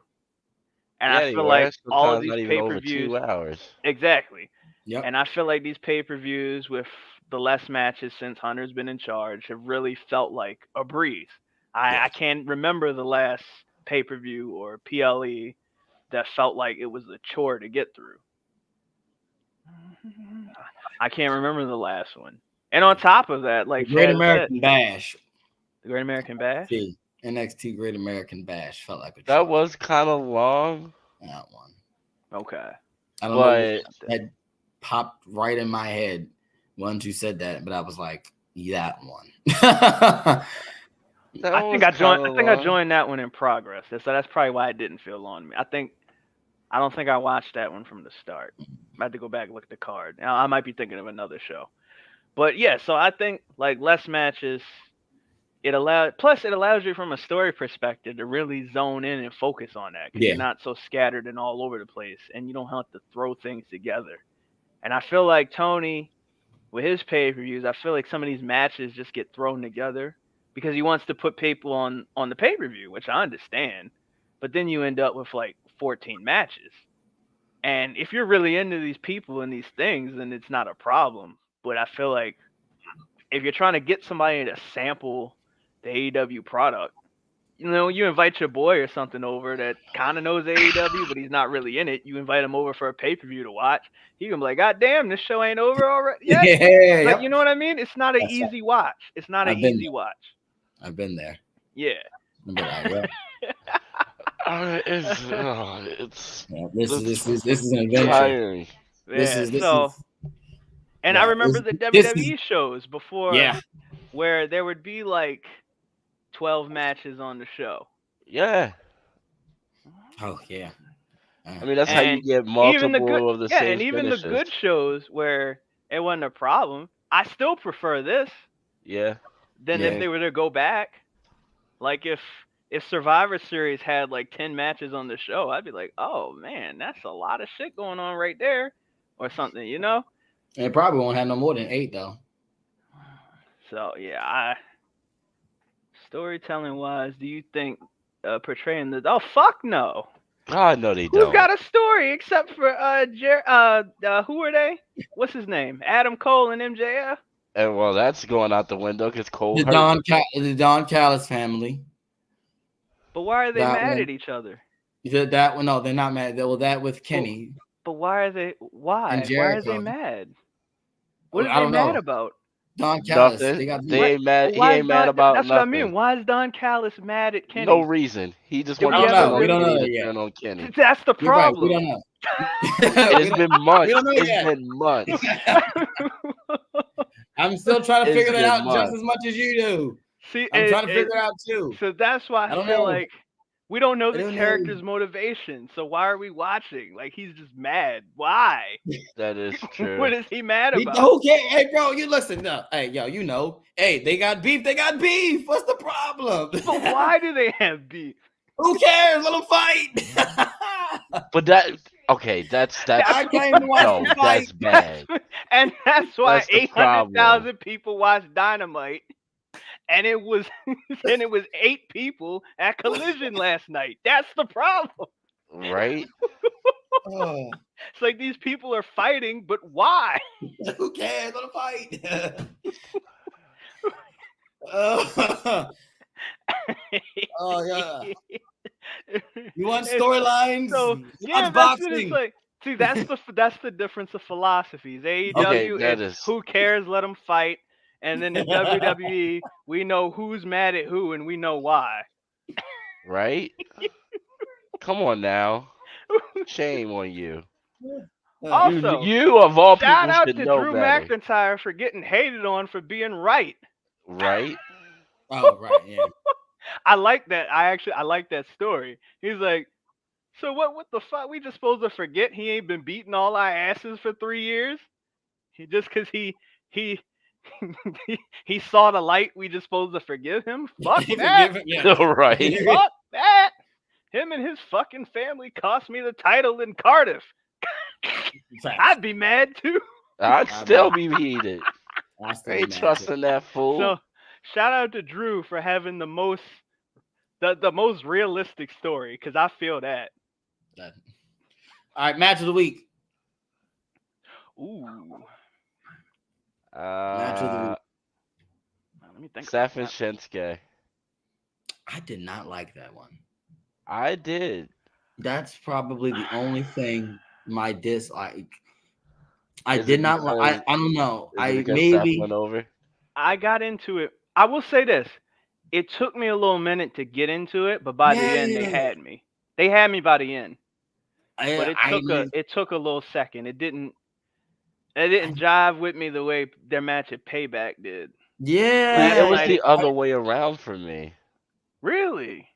And yeah, I they feel were. like all of Sometimes these not even over pay-per-views 2 hours. exactly. Yep. And I feel like these pay-per-views with the less matches since Hunter's been in charge have really felt like a breeze. I can't remember the last pay-per-view or PLE that felt like it was a chore to get through. I can't remember the last one. And on top of that, like Great Chad American said, Bash. the Great American Bash. NXT Great American Bash felt like a That chore. was kind of long. That one. Okay. I don't know what that popped right in my head once you said that, but I was like, that one. That I was think I kinda long. joined that one in progress. So that's probably why it didn't feel long to me. I don't think I watched that one from the start. I had to go back and look at the card. Now I might be thinking of another show. But yeah, so I think like less matches, it allows you from a story perspective to really zone in and focus on that, because you're not so scattered and all over the place, and you don't have to throw things together. And I feel like Tony, with his pay-per-views, I feel like some of these matches just get thrown together because he wants to put people on the pay-per-view, which I understand. But then you end up with like 14 matches. And if you're really into these people and these things, then it's not a problem. But I feel like if you're trying to get somebody to sample the AEW product, you invite your boy or something over that kind of knows AEW, but he's not really in it. You invite him over for a pay-per-view to watch. He can be like, God damn, this show ain't over already yet. Yeah, Like, you know what I mean? It's not an easy watch. It's not an easy watch. I've been there. Yeah. Remember that, yeah. This is an adventure. Tiring. I remember the WWE shows before, where there would be like 12 matches on the show. Yeah. Oh yeah. I mean, that's how you get multiple of the same and even finishes. the good shows where it wasn't a problem. I still prefer this. Yeah. Then Yeah. if they were to go back, like if Survivor Series had like 10 matches on the show, I'd be like, oh man, that's a lot of shit going on right there, or something, you know. It probably won't have no more than 8 though. So yeah, storytelling wise, do you think portraying the fuck no? God, no, they Who's don't. got a story except for who are they? What's his name? Adam Cole and MJF. And well, that's going out the window because Cole The hurt. the Don Callis family. But why are they That mad one. at each other? That one, no, they're not mad. Well, that with Kenny. But why are they? Why? And Why are they Jericho. mad? What are I they don't mad know. about? Don Callis. Nothing. They got They ain't mad. He Why is ain't mad Don? about That's nothing. what I mean. Why is Don Callis mad at Kenny? No reason. He just Did wanted we to ever turn on really- Kenny know to yet. turn on Kenny. That's the You're right. problem. We don't know. It's been months. We don't know It's yet. been months. I'm still trying to It's figure that been out months. just as much as you do. See, I'm trying to figure it out too. So that's why I don't feel know. like we don't know I the don't know. character's motivation. So why are we watching? Like he's just mad. Why? That is true. What is he mad about? Who cares? Hey, bro, you listen. No. Hey, yo, you know. Hey, they got beef. They got beef. What's the problem? But why do they have beef? Who cares? Let them fight. But that okay, that's I came to watch no, them fight. that's bad. And that's why That's the 800,000 people watched Dynamite, and it was 8 people at Collision last night. That's the problem. Right? Oh, It's like these people are fighting, but why? who cares? Let them fight. Oh, yeah. You want storylines? So You yeah, watch that's what boxing. it's like. See, that's the difference of philosophies. AEW Okay, that is is- who cares, let them fight, and then the WWE, we know who's mad at who and we know why. Right? Come on now. Shame on you. Also, you of all people shout out should to know Drew better. McIntyre for getting hated on for being right. Right? Oh, right, yeah. I like that. I like that story. He's like, so what the fuck? We just supposed to forget he ain't been beating all our asses for 3 years? Just because he he saw the light, we just supposed to forgive him? Fuck that. Forgive him, yeah. Right. Fuck that. Him and his fucking family cost me the title in Cardiff. I'd be mad too. I'd still be heated. I still I ain't mad, trusting that fool. So shout out to Drew for having the most realistic story, because I feel that. too. All right, match of the week. Ooh. Match of the week. Let me think. Seth about and that. Shinsuke. I did not like that one. I did. That's probably the only thing my dislike. I Is did it not like. because- I don't know. Is it I because Seth maybe. went over? I got into it. I will say this. It took me a little minute to get into it, but by the end they Yeah. had me. They had me by the end. But I it took a little second. It didn't jive with me the way their match at Payback did. yeah. It was night the it- other way around for me. Really?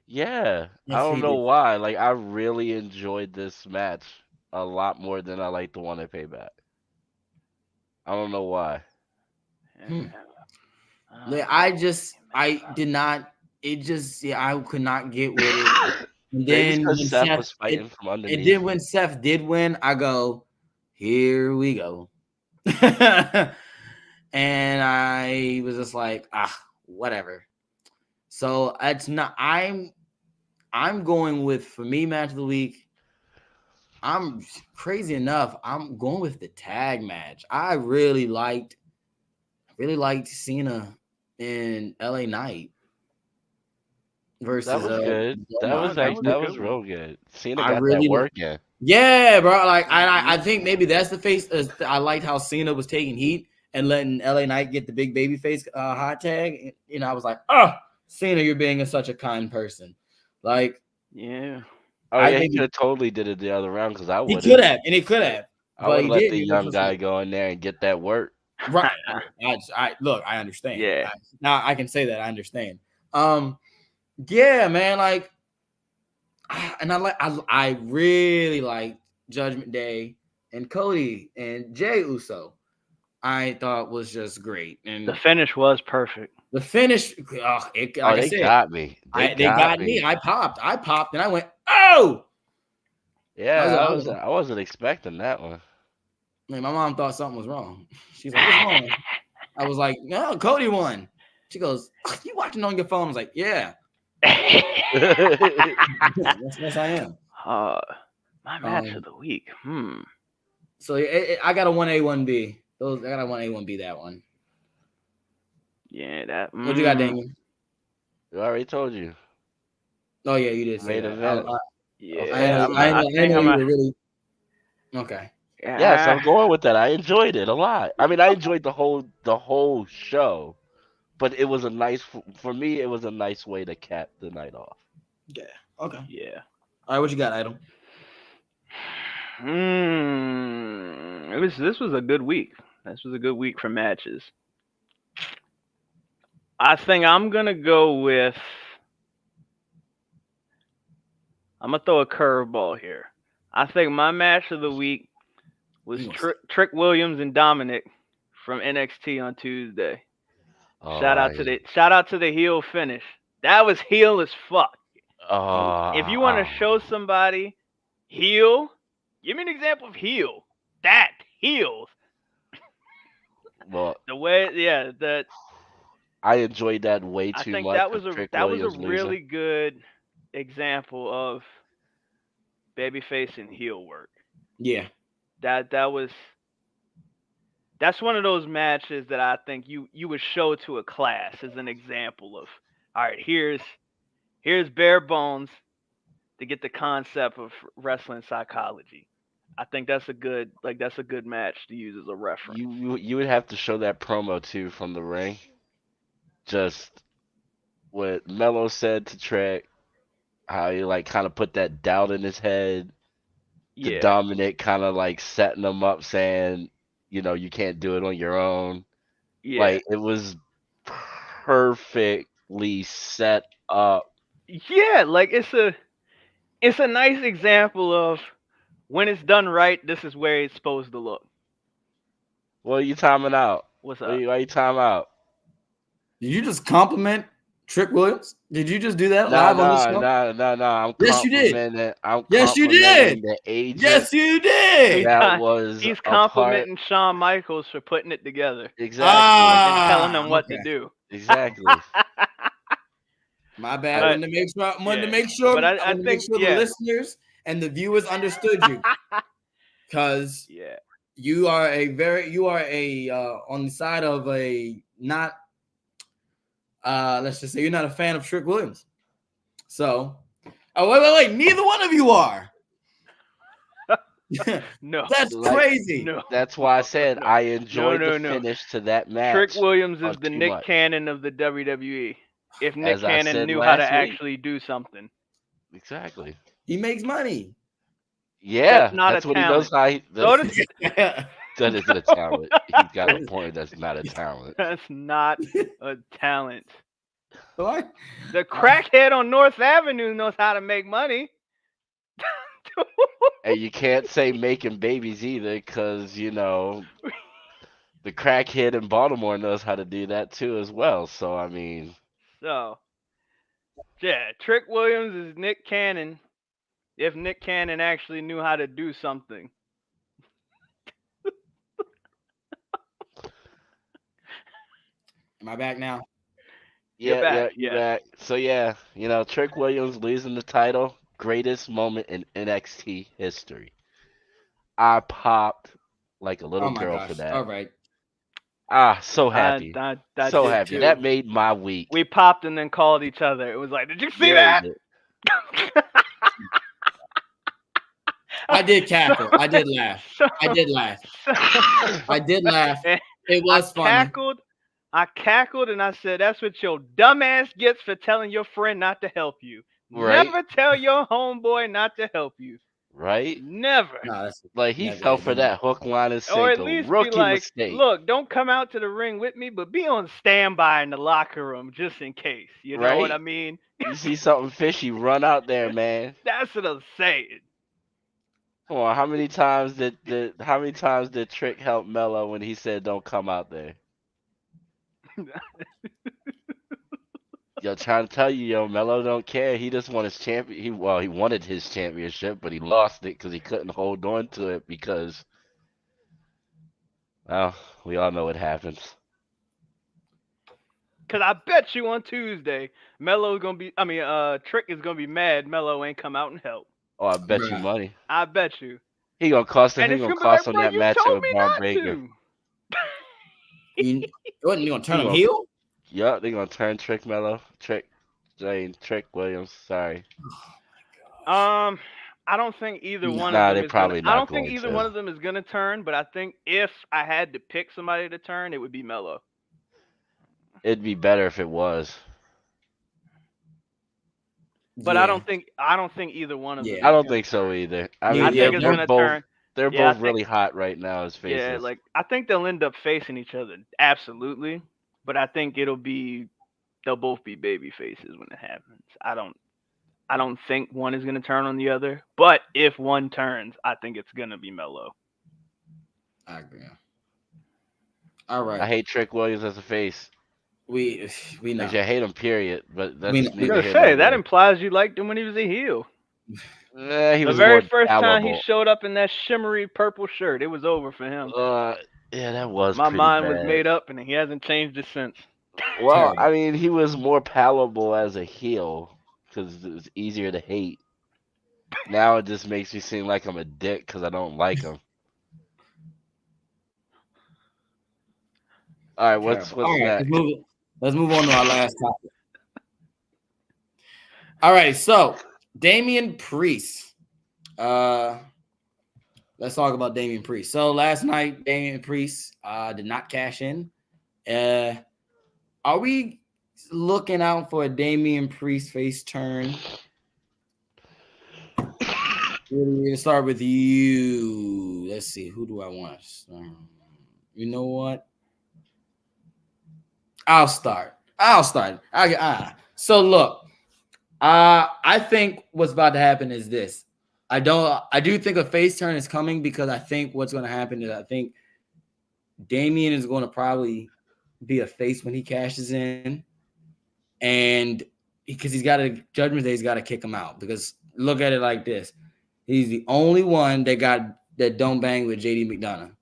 Yeah. Yes, I don't he know did. why. Like, I really enjoyed this match a lot more than I liked the one at Payback. I don't know why. Hmm. Oh, Like, I did not. It just, yeah, I could not get with it. And Maybe then because when Seth Seth, was fighting from and underneath. then when Seth did win, I go, here we go. And I was just like, whatever. So it's not. I'm going with, for me, match of the week. I'm crazy enough. I'm going with the tag match. I really liked Cena and LA Knight versus That was good. That was that was a that good was one. real good. Cena I got really that work in. Yeah, bro. Like I think maybe that's the face. I liked how Cena was taking heat and letting LA Knight get the big baby face hot tag. You know, I was like, Cena, you're being such a kind person. Like, Yeah. Oh I yeah, he think could have totally did it the other round because I he would could have, and he could have. I but would he let didn't. the He was young just guy like- go in there and get that work. Right. I look, I understand. Yeah. Now I can say that I understand. Yeah, man, like, and I really like Judgment Day and Cody and Jey Uso. I thought was just great. And The finish was perfect. the finish, like I they said, got me. they got me. I popped, and I went, oh! Yeah, I wasn't expecting that one. My mom thought something was wrong. She's like, what's wrong? I was like, no, Cody won. She goes, you watching on your phone? I was like, yeah. Yes, I am. My match of the week. So I got a 1A, 1B. I got a 1A, 1B, that one. Yeah, that. What you got, Damien? I already told you. Oh, yeah, you did say Main that. event. I know you were really... Okay. Yes, I'm going with that. I enjoyed it a lot. I mean, I enjoyed the whole show, but it was a nice for me. It was a nice way to cap the night off. Yeah. Okay. Yeah. All right, what you got, Idol? This was a good week. This was a good week for matches. I think I'm gonna go with. I'm gonna throw a curveball here. I think my match of the week was Trick Williams and Dominic from NXT on Tuesday. Shout out to the heel finish. That was heel as fuck. If you want to show somebody heel, give me an example of heel. That heels. Well, the way, yeah, that I enjoyed that way too much. I think that was a really good example of babyface and heel work. Yeah. That's one of those matches that I think you would show to a class as an example of, all right, here's bare bones to get the concept of wrestling psychology. I think that's a good match to use as a reference. You would have to show that promo too from the ring. Just what Mello said to Trek, how he like kind of put that doubt in his head. Yeah. To Dominic kind of like setting him up, saying, you know, you can't do it on your own. Yeah. Like it was perfectly set up. Yeah, like it's a nice example of when it's done right, this is where it's supposed to look. Well, you timing out. What's up? Why you time out? Did you just compliment Trick Williams? Did you just do that live on the show? No. Yes, you did. Yes, you did. The agent. Yes, you did. He's complimenting Shawn Michaels for putting it together. Exactly. And telling them what to do. Exactly. My bad. I wanted to make sure the listeners and the viewers understood you. Because you are on the side of a not let's just say you're not a fan of Trick Williams. So wait, neither one of you are. No. That's crazy. No. That's why I said I enjoyed the finish to that match. Trick Williams is the Nick Cannon of the WWE. If Nick Cannon knew how to actually do something. Exactly. He makes money. Yeah, that's what he does. That isn't a talent. He's got a point. That's not a talent. That's not a talent. What? The crackhead on North Avenue knows how to make money. And you can't say making babies either, because you know the crackhead in Baltimore knows how to do that too as well. So I mean. So, yeah, Trick Williams is Nick Cannon. If Nick Cannon actually knew how to do something. Am I back now? Yeah, you're back. So yeah, you know, Trick Williams losing the title, greatest moment in NXT history. I popped like a little girl for that. All right. So happy. So happy. Too. That made my week. We popped and then called each other. It was like, did you see that? I did cackle. I did laugh. I did laugh. It was funny. I cackled and I said, that's what your dumb ass gets for telling your friend not to help you. Right? Never tell your homeboy not to help you. Right? Never. No, like he fell for that hook, line, and sinker. Or at least rookie be like, mistake. Look, don't come out to the ring with me, but be on standby in the locker room just in case. You know what I mean? You see something fishy, run out there, man. That's what I'm saying. Come on, how many times did Trick help Melo when he said don't come out there? Yo, trying to tell you, yo, Melo don't care. He just won his champion. He wanted his championship, but he lost it because he couldn't hold on to it because, well, we all know what happens. Cause I bet you on Tuesday, Trick is gonna be mad. Melo ain't come out and help. Oh, I bet you Bruh. money. I bet you. He gonna cost him. And He it's gonna gonna be like, cost him bro, that you matchup told with me Braun not Breaker. to. You gonna turn He him gonna, heel? yup, they gonna turn Trick Melo, Trick Williams. Sorry. I don't think either No. one of Nah, them they're is gonna. probably I not don't think going either one to. of them is gonna turn. But I think if I had to pick somebody to turn, it would be Melo. It'd be better if it was. But Yeah. I don't think either one of them Yeah. I is don't gonna think so turn. either. I Yeah, I mean, yeah, think it's they're gonna turn. they're Yeah, I both think. really hot right now as Yeah, faces. like I think they'll end up facing each other. Absolutely. But I think they'll both be baby faces when it happens. I don't think one is gonna turn on the other. But if one turns, I think it's gonna be Melo. I agree. All I right. hate Trick Williams as a face. We know. Actually, I hate him. Period. But We that's know. I was neither gonna here nor say that there. implies you liked him when he was a heel. He The was more very first time he palatable. showed up in that shimmery purple shirt, it was over for him. Yeah, that was My pretty mind was bad. made up, and he hasn't changed it since. Well, Terrible. I mean, he was more palatable as a heel because it's easier to hate. Now it just makes me seem like I'm a dick because I don't like him. All right, Terrible. All what's right, next? let's move on to our last topic. All right, so Damien Priest. Let's talk about Damien Priest. So last night, Damien Priest did not cash in. Are we looking out for a Damien Priest face turn? We're gonna start with you. Let's see. Who do I want? You know what? I'll start. So look, I think what's about to happen is this. I do think a face turn is coming because I think what's going to happen is I think Damien is going to probably be a face when he cashes in, and because he's got a Judgment Day, he's got to kick him out. Because look at it like this: he's the only one that don't bang with JD McDonough.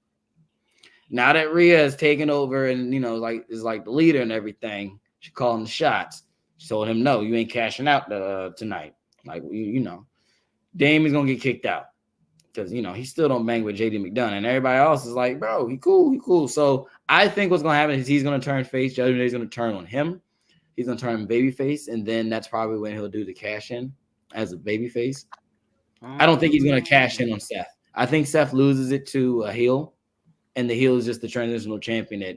Now that Rhea has taken over and is like the leader and everything, she calling the shots. She told him, "No, you ain't cashing out tonight." Like Damien's gonna get kicked out because he still don't bang with JD McDonough, and everybody else is like, "Bro, he cool." So I think what's gonna happen is he's gonna turn face. Judgment Day's gonna turn on him. He's gonna turn baby face, and then that's probably when he'll do the cash in as a baby face. I don't think he's gonna cash in on Seth. I think Seth loses it to a heel. And the heel is just the transitional champion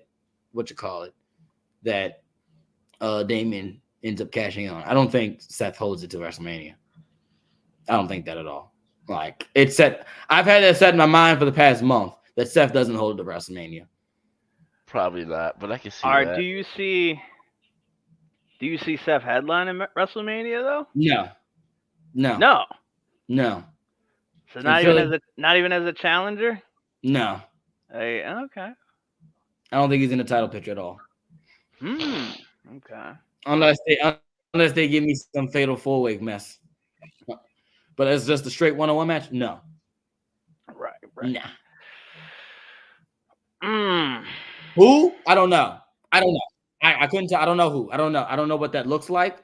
that Damien ends up cashing on. I don't think Seth holds it to WrestleMania. I don't think that at all. Like it's set. I've had that set in my mind for the past month that Seth doesn't hold it to WrestleMania. Probably not, but I can see All right, that. do you see Seth headlining WrestleMania though? No. So not even as a challenger. No. Hey, okay. I don't think he's in the title picture at all. Okay. Unless they give me some fatal 4-way mess. But it's just a straight 1-on-1 match? No. Right. Nah. Who? I don't know. I couldn't tell. I don't know who. I don't know what that looks like.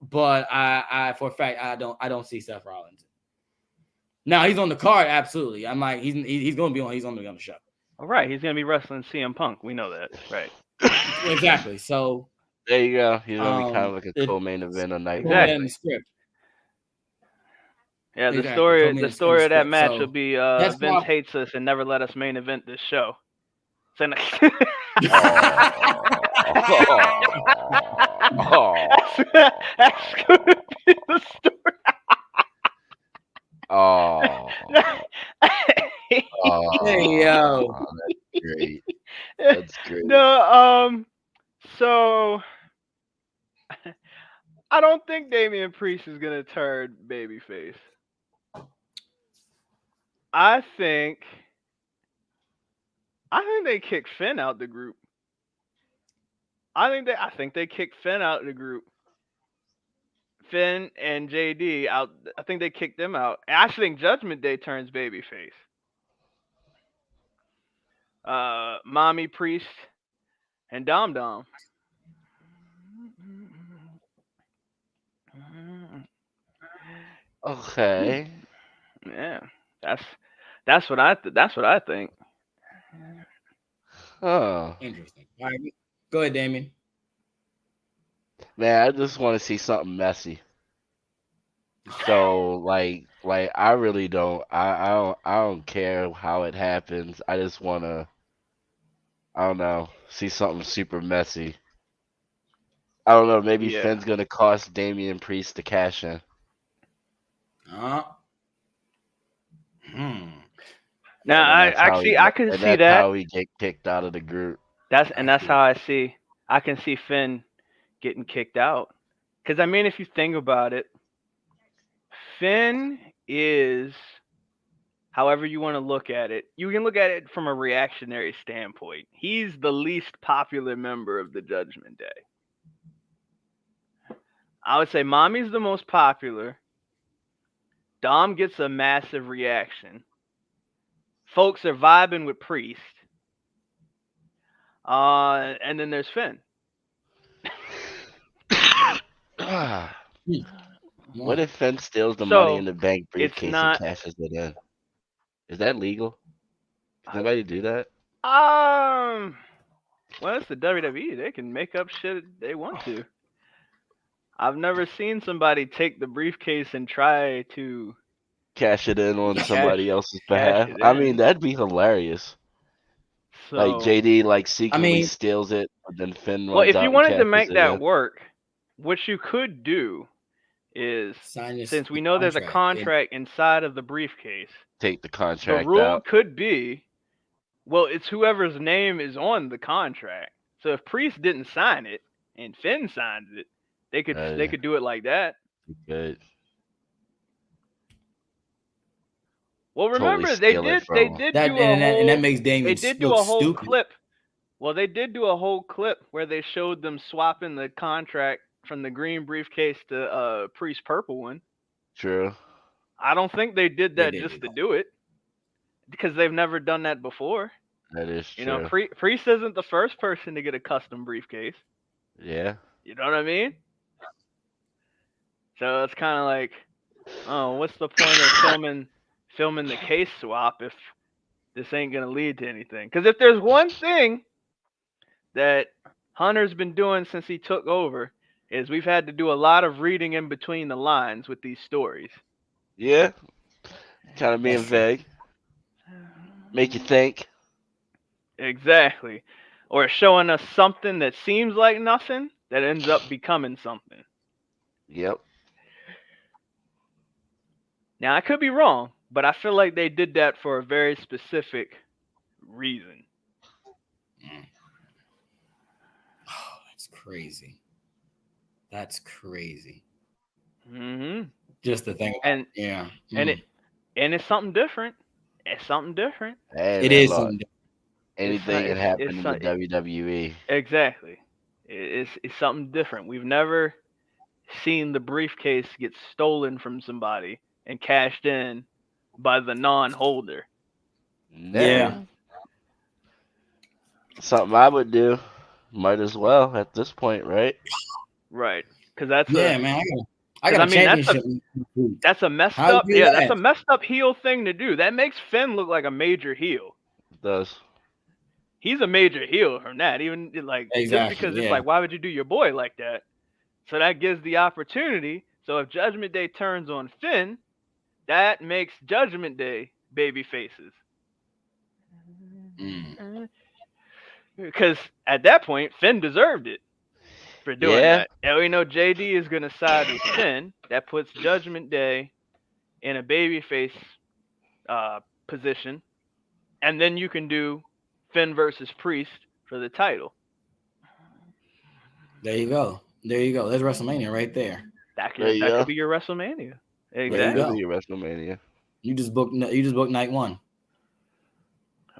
But I for a fact I don't see Seth Rollins. Now he's on the card, absolutely. I'm like he's gonna be on the show. All right, he's gonna be wrestling CM Punk. We know that, right? Exactly. So there you go. He's gonna be kind of like a co-main event on night one. In the script. Yeah, the Exactly. story of that match So will be that's Vince why- hates us and never let us main event this show. So that's gonna be the story. Hey yo. That's great. That's great. No, so I don't think Damian Priest is gonna turn babyface. I think they kicked Finn out the group. I think they kicked Finn out of the group. Finn and JD out. I think they kicked them out. I actually think Judgment Day turns babyface. Mommy Priest and Dom Dom. Okay. Yeah, that's what I think. Oh Interesting. All right, go ahead, Damien. man, I just want to see something messy. So like I really don't. I don't care how it happens. I just wanna. I don't know. See something super messy. I don't know. Maybe Yeah. Finn's gonna cost Damian Priest the cash in. Hmm. Now And then that's how he I get, can and see that's that. how he get kicked out of the group. That's how I can see Finn getting kicked out. Because I mean, if you think about it, Finn is, however you want to look at it, you can look at it from a reactionary standpoint. He's the least popular member of the Judgment Day. I would say Mommy's the most popular. Dom gets a massive reaction. Folks are vibing with Priest. And then there's Finn. What if Finn steals the money So in the bank it's briefcase and not. cashes it in? Is that legal? Can anybody do that? Well, it's the WWE. They can make up shit they want to. I've never seen somebody take the briefcase and try to Cash it in on cash somebody else's cash behalf? it I mean, in. that'd be hilarious. Like So, JD like I secretly mean, steals it, but then Finn well, runs if out you and wanted to cashes make it that in. work, what you could do is, sign this since we know there's a contract inside of the briefcase, Take the the contract rule out. could be, well, it's whoever's name is on the contract. So if Priest didn't sign it and Finn signs it, they could do it like that. Good. Well, Totally remember steal it they from. did that, do a and that whole makes Damien they did do look a whole stupid. clip. Well, they did do a whole clip where they showed them swapping the contract from the green briefcase to Priest purple one. True. I don't think they did They that did just do to do it because they've never done that before. That is You know, true. Priest isn't the first person to get a custom briefcase. Yeah. You know what I mean? So it's kind of like, oh, what's the point of filming the case swap if this ain't gonna lead to anything? Because if there's one thing that Hunter's been doing since he took over, is we've had to do a lot of reading in between the lines with these stories. Yeah. Kind of being That's true. vague. Make you think. Exactly. Or showing us something that seems like nothing that ends up becoming something. Yep. Now, I could be wrong, but I feel like they did that for a very specific reason. Oh, that's crazy. That's crazy. Mm-hmm. Just the thing. And Yeah. and it's something different. It's something different. Hey, It man, is look, something. anything can happen in the WWE. Exactly. It's something different. We've never seen the briefcase get stolen from somebody and cashed in by the non-holder. Yeah. Something I would do. Might as well at this point, right? Right. Because that's Man. I got a championship. that's a messed How up. do Yeah, that? that's a messed up heel thing to do. That makes Finn look like a major heel. It does. He's a major heel from that. Even like just Exactly, because it's yeah. like, why would you do your boy like that? So that gives the opportunity. So if Judgment Day turns on Finn, that makes Judgment Day baby faces. Because at that point, Finn deserved it for doing that. And we know JD is going to side with Finn. That puts Judgment Day in a babyface position. And then you can do Finn versus Priest for the title. There you go. There's WrestleMania right there. That could be your WrestleMania. Exactly. That could be your WrestleMania. You just booked night one.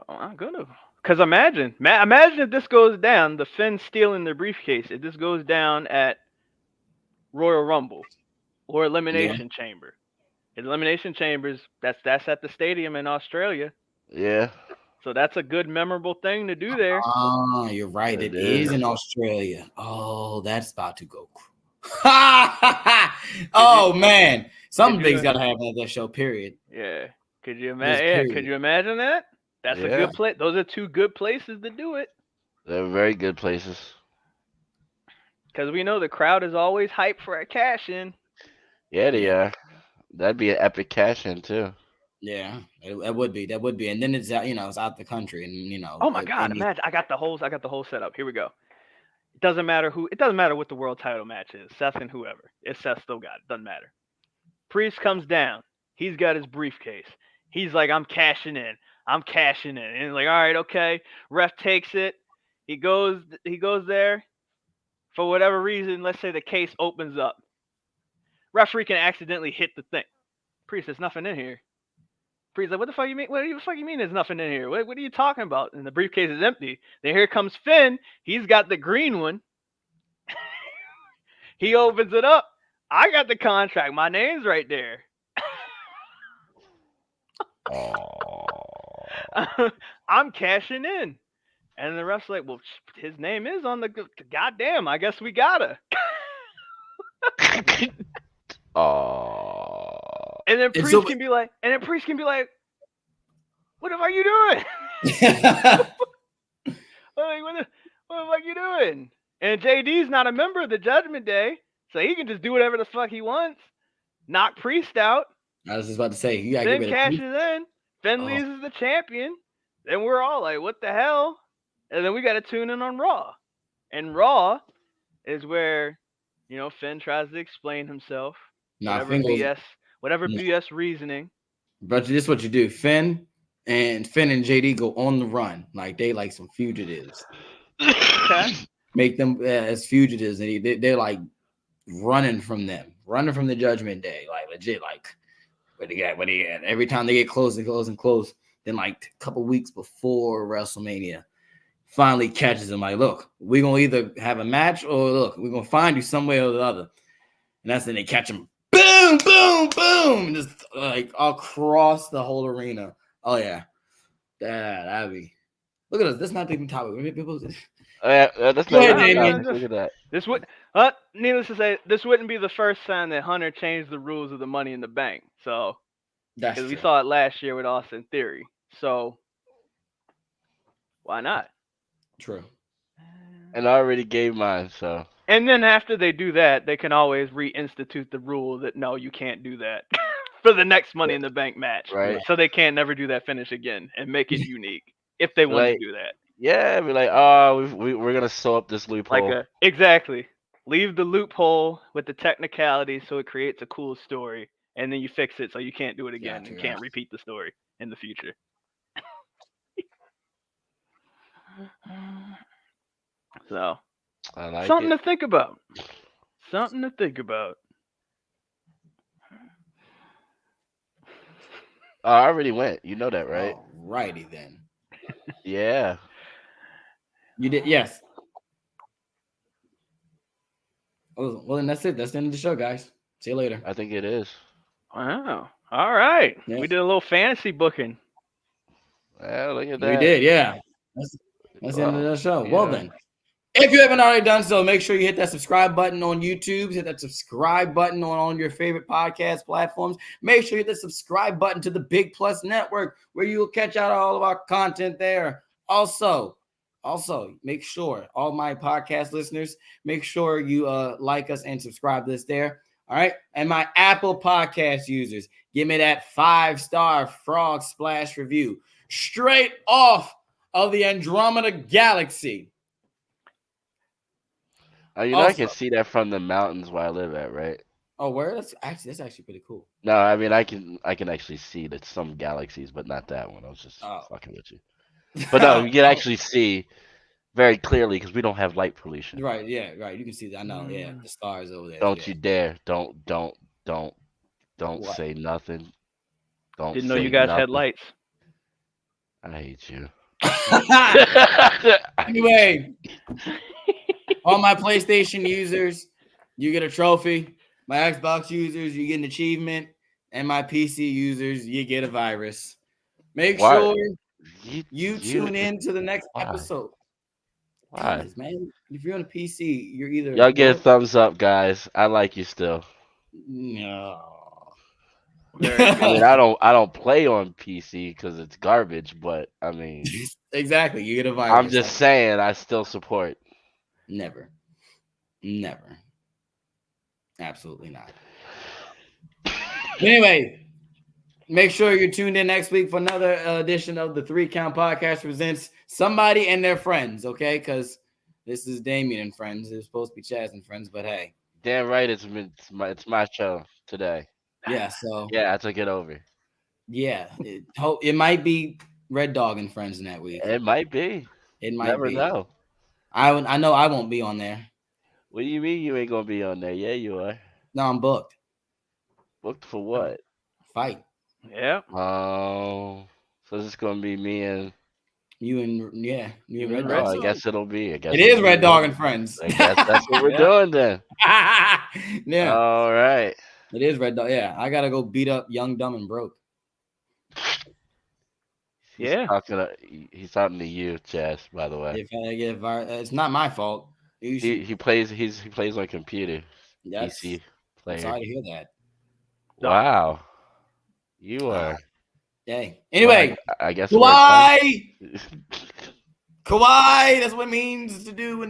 Oh, I'm gonna. Cause imagine if this goes down, the Finns stealing their briefcase. If this goes down at Royal Rumble or Elimination Chamber, Elimination Chambers, that's at the stadium in Australia. Yeah. So that's a good memorable thing to do there. Ah, you're right. It It is is. in Australia. Oh, that's about to go. Oh man, something's got to happen at that show. Period. Yeah. Could you imagine? Yeah. Could you imagine that? That's a good place. Those are two good places to do it. They're very good places. Because we know the crowd is always hyped for a cash in. Yeah, they are. That'd be an epic cash in too. Yeah, that would be. And then it's out, it's out the country, and Oh my God! Imagine I got the whole setup. Here we go. It doesn't matter what the world title match is. Seth and whoever. It's Seth still got it. Doesn't matter. Priest comes down. He's got his briefcase. He's like, I'm cashing in. And like, all right, okay. Ref takes it. He goes there. For whatever reason, let's say the case opens up. Referee can accidentally hit the thing. Priest, there's nothing in here. Priest like, what the fuck you mean? What the fuck you mean there's nothing in here? What are you talking about? And the briefcase is empty. Then here comes Finn. He's got the green one. He opens it up. I got the contract. My name's right there. I'm cashing in. And the ref's like, well, his name is on the goddamn. I guess we gotta. And then Priest can be like, what the fuck are you doing? Like, what the fuck are you doing? And JD's not a member of the Judgment Day, so he can just do whatever the fuck he wants. Knock Priest out. I was just about to say, you gotta then cashes in. Finn leaves as the champion. Then we're all like, what the hell? And then we got to tune in on Raw. And Raw is where, Finn tries to explain himself. Whatever BS reasoning. But this is what you do. Finn and JD go on the run. Like they like some fugitives. Okay. Make them as fugitives. And they're like running from the Judgment Day. Like legit, like every time they get close and close and close. Then like a couple weeks before WrestleMania, finally catches him. Like, look, we're gonna either have a match or look, we're gonna find you some way or the other. And that's when they catch him. Boom, boom, boom, just like across the whole arena. Oh yeah, that'd be. Look at us. That's not even topic. That's not Damien. Look at that. This would, needless to say, this wouldn't be the first time that Hunter changed the rules of the Money in the Bank. So, because we saw it last year with Austin Theory. So, why not? True. And I already gave mine, so. And then after they do that, they can always reinstitute the rule that no, you can't do that for the next Money in the Bank match. Right. So they can't never do that finish again and make it unique if they want to do that. Yeah, be like, oh, we're gonna sew up this loophole. Exactly. Leave the loophole with the technicality so it creates a cool story, and then you fix it so you can't do it again and can't repeat the story in the future. So, I like something it. to think about. Something to think about. I already went. You know that, right? Alrighty then. Yeah. You did, yes. Well, then that's it. That's the end of the show, guys. See you later. I think it is. Wow. All right. Yes. We did a little fantasy booking. Yeah, look at that. We did, yeah. That's the end of the show. Yeah. Well then, if you haven't already done so, make sure you hit that subscribe button on YouTube. Hit that subscribe button on your favorite podcast platforms. Make sure you hit the subscribe button to the Big Plus Network, where you will catch out all of our content there. Also, make sure, all my podcast listeners, make sure you like us and subscribe to us there. All right. And my Apple Podcast users, give me that 5-star frog splash review straight off of the Andromeda Galaxy. I can see that from the mountains where I live at, right? Oh, where? That's actually pretty cool. No, I mean I can actually see that some galaxies, but not that one. I was just fucking with you. But no, you can actually see very clearly because we don't have light pollution. Right, yeah, right. You can see that. I know, yeah. The stars over there. Don't you dare. Don't What? say nothing. Don't Didn't know say you guys had nothing. lights. I hate you. Anyway, all my PlayStation users, you get a trophy. My Xbox users, you get an achievement. And my PC users, you get a virus. Make Why? sure you tune in to the next Why? episode. Why? Because, man, if you're on a PC, you're either Y'all get a thumbs up, guys. I like you still. no. Very I good. mean, I don't play on PC because it's garbage, but I mean, Exactly. You get a virus. I'm just saying I still support. Never. Absolutely not. Anyway, make sure you're tuned in next week for another edition of the 3 Count Podcast presents Somebody and Their Friends, okay? Because this is Damien and Friends. It's supposed to be Chaz and Friends, but hey. Damn right, it's my show today. Yeah, so. Yeah, I took it over. Yeah, it might be Red Dog and Friends in that week. It might be. It might Never be. know. I know I won't be on there. What do you mean you ain't gonna be on there? Yeah, you are. No, I'm booked. Booked for what? Fight. Yeah. Oh, so it's gonna be me and You and Red Oh, Dog. I guess it'll be. I guess It is it'll Red be Dog and Friends. I guess that's what we're Yeah. doing then. Yeah, All right. it is Red Dog. Yeah, I gotta go beat up Young, Dumb, and Broke. Yeah. He's talking to you, Chaz. By the way, If I get it's not my fault. You should, he plays on computer. that's, PC I'm player. sorry to hear that. Wow, you are. Hey, anyway, I guess Kawhi. Kawhi. That's what it means to do in the